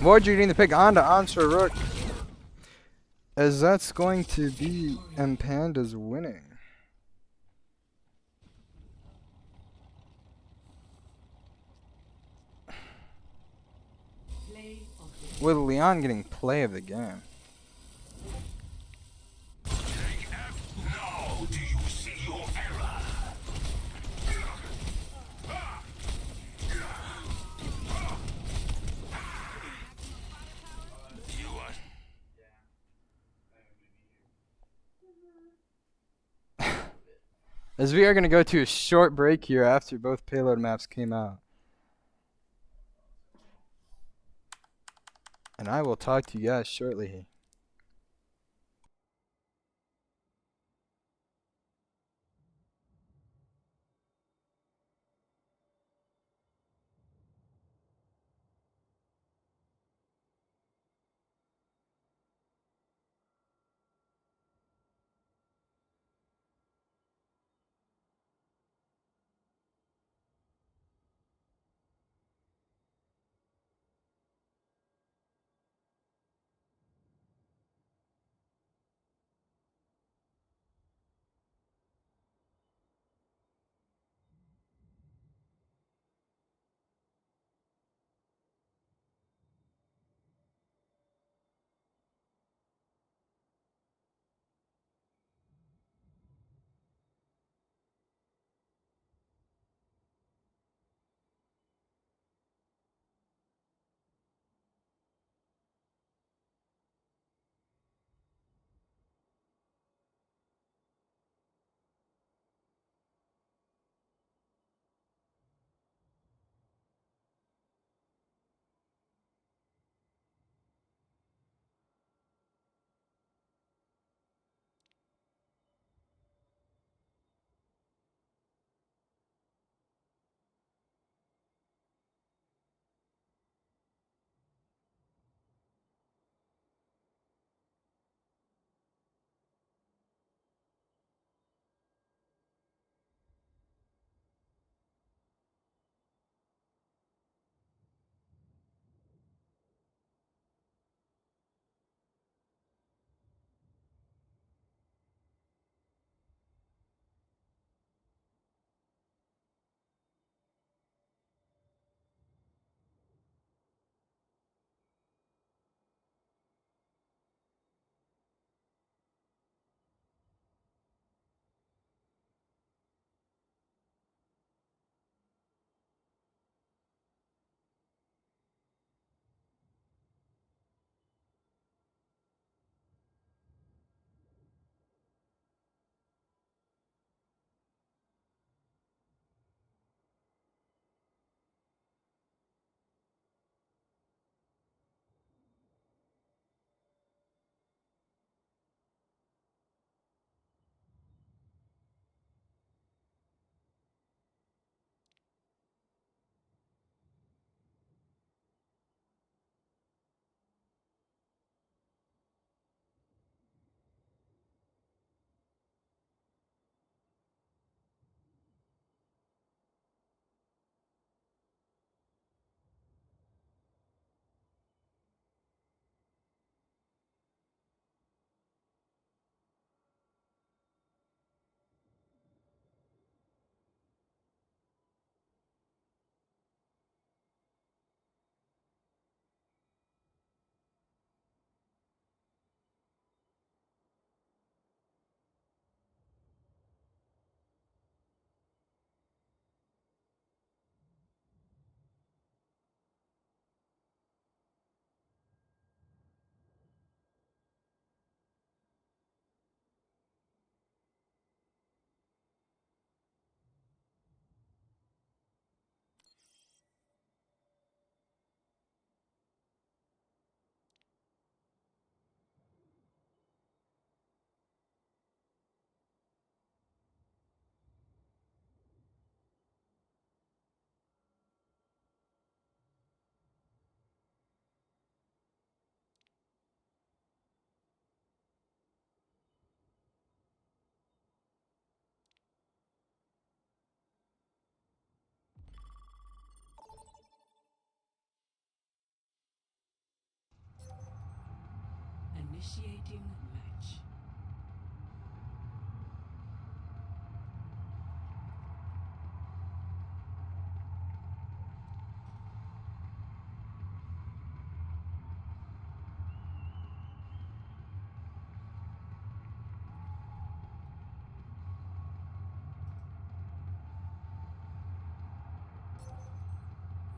S2: Void getting the pick onto Answer Rook. As that's going to be Mpanda's winning.
S1: Play of the
S2: With Leon getting play of the game.
S3: Now do you see your error? You are
S2: As we are going to go to a short break here after both payload maps came out. And I will talk to you guys shortly.
S1: Initiating match.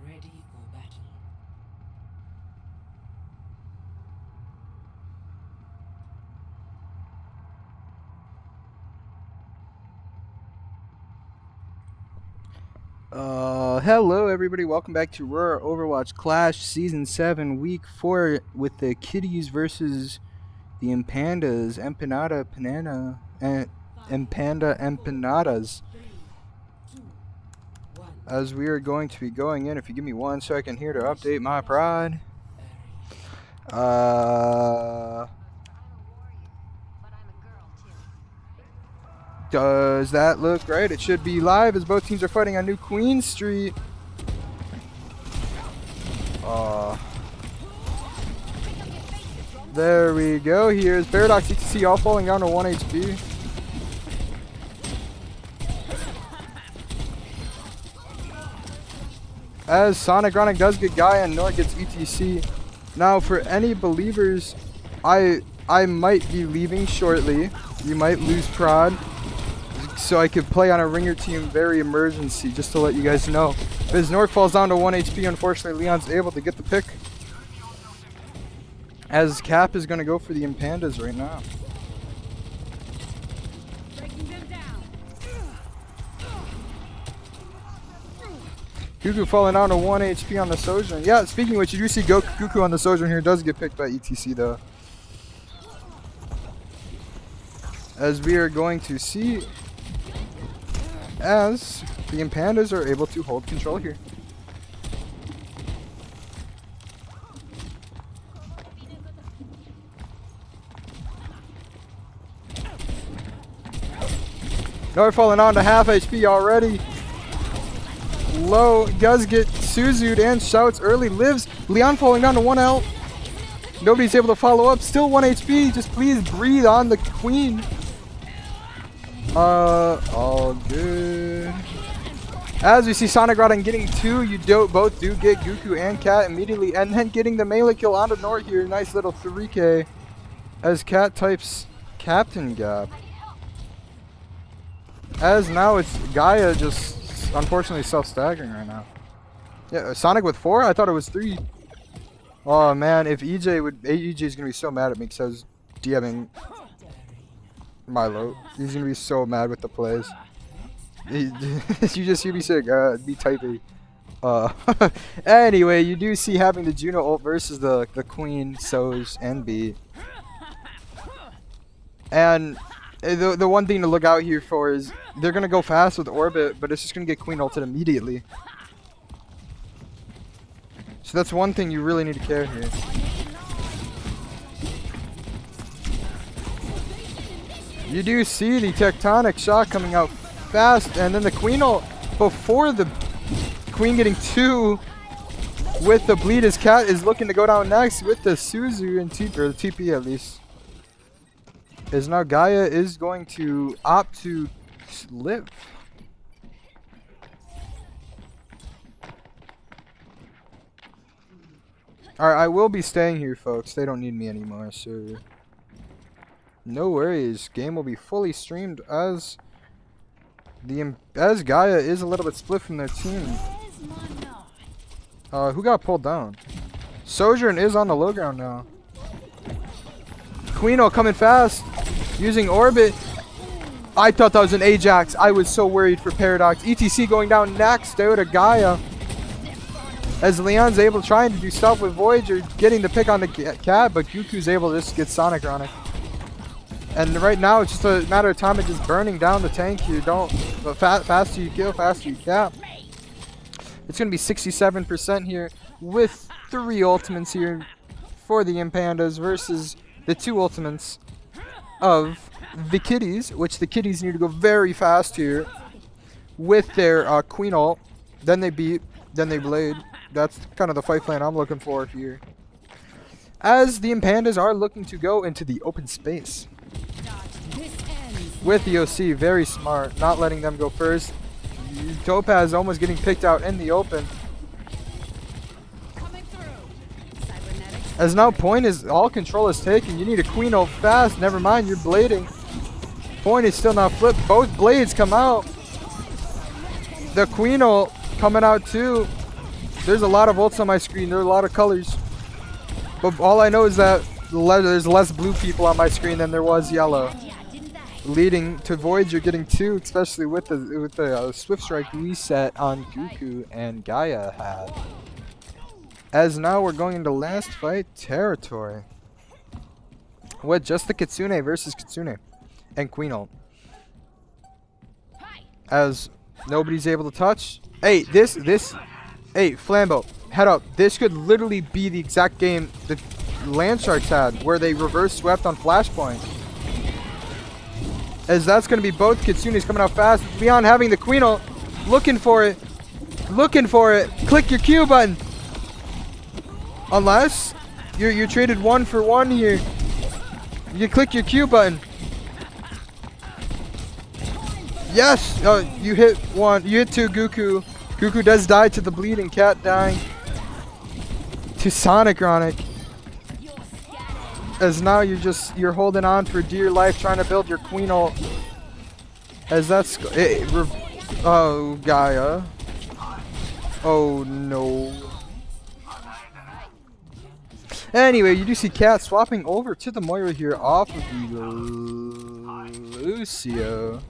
S1: Ready for battle.
S2: Hello everybody, welcome back to Aurora Overwatch Clash Season 7, Week 4 with the Kitties versus the Mpandas, Mpanda Empanadas.
S1: 3, 2, 1.
S2: As we are going to be going in, if you give me 1 second here to update my pride. Does that look right? It should be live as both teams are fighting on New Queen Street. There we go. Here's Paradox ETC all falling down to 1 HP. As Sonic Ronic does get Gaia and Nor gets ETC. Now for any believers, I might be leaving shortly. You might lose prod. So I could play on a ringer team very emergency, just to let you guys know. As Nork falls down to 1 HP, unfortunately Leon's able to get the pick. As Cap is going to go for the Mpandas right now. Goku falling down to 1 HP on the Sojourn. Yeah, speaking of which, you do see Goku on the Sojourn here does get picked by ETC though. As we are going to see as the Mpandas are able to hold control here. Nor falling on to half HP already. Low does get Suzu'd and shouts early, lives. Leon falling down to 1 health. Nobody's able to follow up. Still 1 HP. Just please breathe on the Queen. All good. As we see Sonic Rodden getting 2, you both do get Goku and Cat immediately, and then getting the melee kill onto Nord here. Nice little 3K. As Cat types Captain Gap. As now it's Gaia just unfortunately self-staggering right now. Yeah, Sonic with 4? I thought it was 3. Oh man, if EJ is gonna be so mad at me because I was DMing Milo. He's gonna be so mad with the plays. You just hear me say, be typing. Anyway, you do see having the Juno ult versus the Queen, Soj, and B. And the one thing to look out here for is they're gonna go fast with Orbit, but it's just gonna get Queen ulted immediately. So that's one thing you really need to care here. You do see the Tectonic Shock coming out fast, and then the Queen ult before the Queen getting 2 with the bleed. His Cat is looking to go down next with the Suzu and TP, or the TP at least. Is now Gaia is going to opt to live. Alright, I will be staying here, folks. They don't need me anymore, so no worries. Game will be fully streamed as Gaia is a little bit split from their team. Who got pulled down? Sojourn is on the low ground now. Queen coming fast, using Orbit. I thought that was an Ajax. I was so worried for Paradox. ETC going down next out to Gaia. As Leon's able to try to do stuff with Voyager, getting the pick on the Cat, but Goku's able to just get Sonic on it. And right now, it's just a matter of time of just burning down the tank here. The faster you kill, faster you cap. It's going to be 67% here with 3 ultimates here for the Mpandas versus the 2 ultimates of the Kitties, which the Kitties need to go very fast here with their Queen ult. Then they beat, then they blade. That's kind of the fight plan I'm looking for here. as the Mpandas are looking to go into the open space.
S4: This ends.
S2: With the OC, very smart, not letting them go first. Topaz almost getting picked out in the open.
S4: Coming through. Cybernetics.
S2: As now point is, all control is taken. You need a queen ult fast. Never mind, you're blading. Point is still not flipped. Both blades come out. The queen ult coming out too. There's a lot of ults on my screen. There are a lot of colors. But all I know is that there's less blue people on my screen than there was yellow. Leading to Void, you're getting 2, especially with the Swift Strike reset on Goku and Gaia had. As now we're going into last fight territory. With just the Kitsune versus Kitsune and Queen ult. As nobody's able to touch. Hey, hey, Flambeau, head up. This could literally be the exact game that Landsharks had, where they reverse swept on Flashpoint. As that's going to be both Kitsunes coming out fast. Leon having the Queen ult. Looking for it. Looking for it. Click your Q button. Unless you're traded 1 for 1 here. You click your Q button. Yes. Oh, you hit 1. You hit 2 Goku. Goku does die to the bleeding cat dying. To Sonic Ronic. As now you're holding on for dear life, trying to build your Queen ult. As that's oh, Gaia. Oh no. Anyway, you do see Cat swapping over to the Moira here off of the Lucio.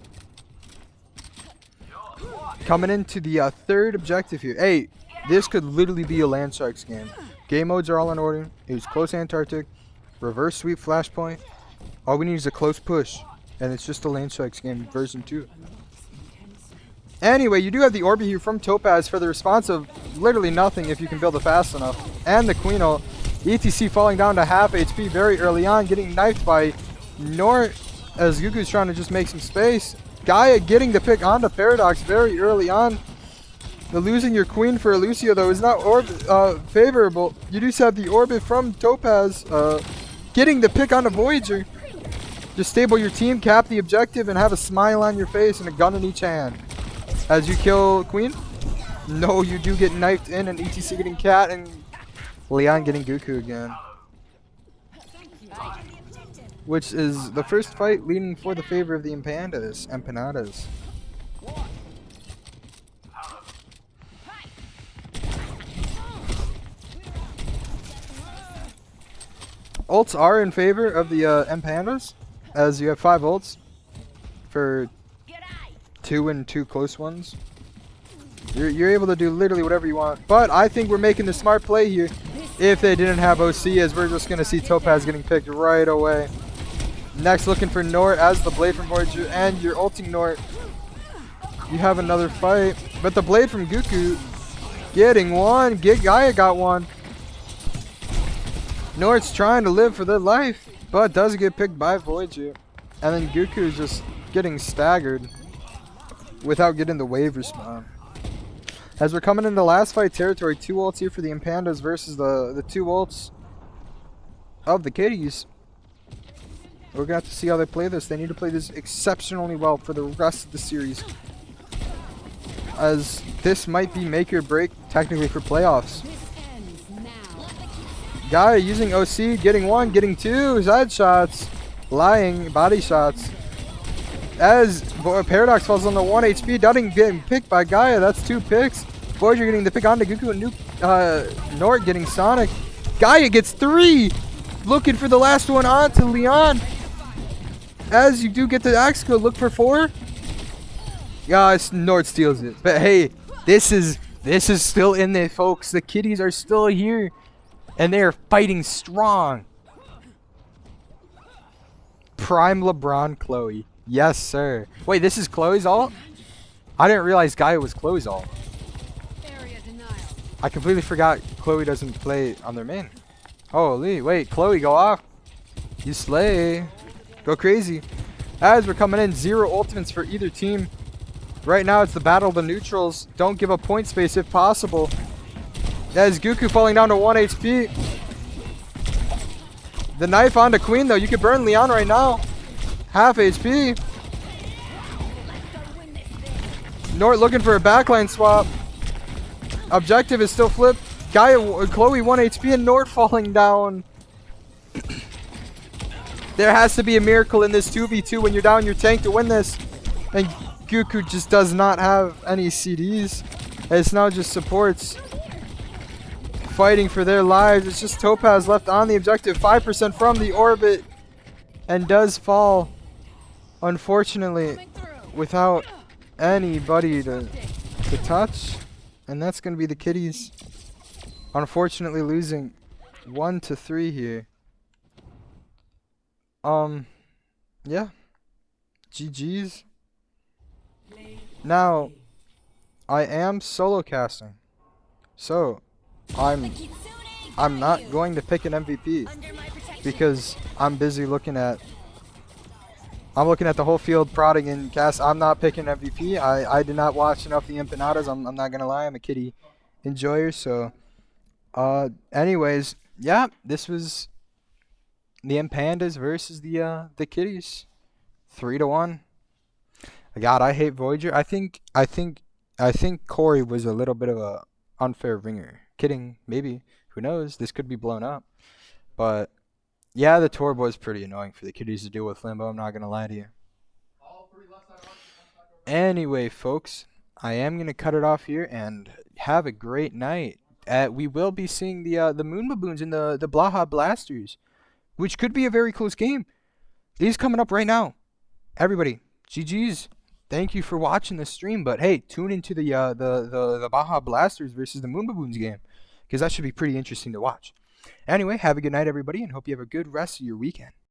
S2: Coming into the third objective here. Hey, this could literally be a Landsharks game. Game modes are all in order. It was close Antarctic. Reverse sweep Flashpoint. All we need is a close push. And it's just a Landsharks game version 2. Anyway, you do have the Orbi here from Topaz for the response of literally nothing if you can build it fast enough. And the Queen ult. ETC falling down to half HP very early on. Getting knifed by Nort as Goku's trying to just make some space. Gaia getting the pick onto Paradox very early on. The losing your queen for a Lucio though is not favorable. You do have the Orbit from Topaz getting the pick on the Voyager. Just stable your team, cap the objective, and have a smile on your face and a gun in each hand. As you kill Queen. No, you do get knifed in, and ETC getting Cat, and Leon getting Goku again. Which is the first fight leading for the favor of the Empanadas. Ults are in favor of the Empandas, as you have 5 ults for 2 and 2 close ones. You're able to do literally whatever you want, but I think we're making the smart play here. If they didn't have OC, as we're just gonna see Topaz getting picked right away. Next, looking for Nort as the Blade from Voyager, and you're ulting Nort. You have another fight, but the Blade from Goku getting one. Gaia got one. Nort's trying to live for their life, but does get picked by Voyager. And then Goku is just getting staggered without getting the wave respawn. As we're coming into last fight territory, 2 ults here for the Mpandas versus the 2 ults of the Kitties. We're going to have to see how they play this. They need to play this exceptionally well for the rest of the series, as this might be make or break technically for playoffs. Gaia using OC, getting 1, getting 2 side shots, lying body shots. As Paradox falls on the 1 HP, Dudding getting picked by Gaia. That's 2 picks. Voyager getting the pick onto Goku, and Nort getting Sonic. Gaia gets 3, looking for the last one onto Leon. As you do get the axe code, look for 4. Yes, Nort steals it. But hey, this is still in there, folks. The Kitties are still here, and they are fighting strong. Prime LeBron Chloe. Yes, sir. Wait, this is Chloe's ult? I didn't realize Gaia was Chloe's ult. I completely forgot Chloe doesn't play on their main. Holy, wait, Chloe, go off. You slay. Go crazy. As we're coming in, 0 ultimates for either team. Right now, it's the battle of the neutrals. Don't give up point space if possible. As Goku falling down to 1 HP. The knife onto Queen, though. You could burn Leon right now. Half HP. Nort looking for a backline swap. Objective is still flipped. Chloe 1 HP and Nort falling down. There has to be a miracle in this 2v2 when you're down your tank to win this. And Goku just does not have any CDs. It's now just supports fighting for their lives. It's just Topaz left on the objective. 5% from the orbit. And does fall, unfortunately, without anybody to touch. And that's going to be the Kitties. Unfortunately losing 1-3 here. Yeah. GG's. Now, I am solo casting. So, I'm not going to pick an MVP because I'm busy looking at the whole field prodding in cast. I'm not picking MVP. I did not watch enough of the Empanadas. I'm not gonna lie. I'm a kitty enjoyer. So, anyways, yeah, this was the Empandas versus the Kitties, 3-1. God, I hate Voyager. I think Corey was a little bit of a unfair ringer. Kidding, maybe. Who knows? This could be blown up. But yeah, the turbo is pretty annoying for the Kitties to deal with, Limbo. I'm not gonna lie to you. Anyway, folks, I am gonna cut it off here and have a great night. We will be seeing the Moon Baboons and the Blaha Blasters, which could be a very close game. These coming up right now. Everybody, GG's. Thank you for watching the stream. But hey, tune into the Baja Blasters versus the Moon Baboons game, because that should be pretty interesting to watch. Anyway, have a good night, everybody, and hope you have a good rest of your weekend.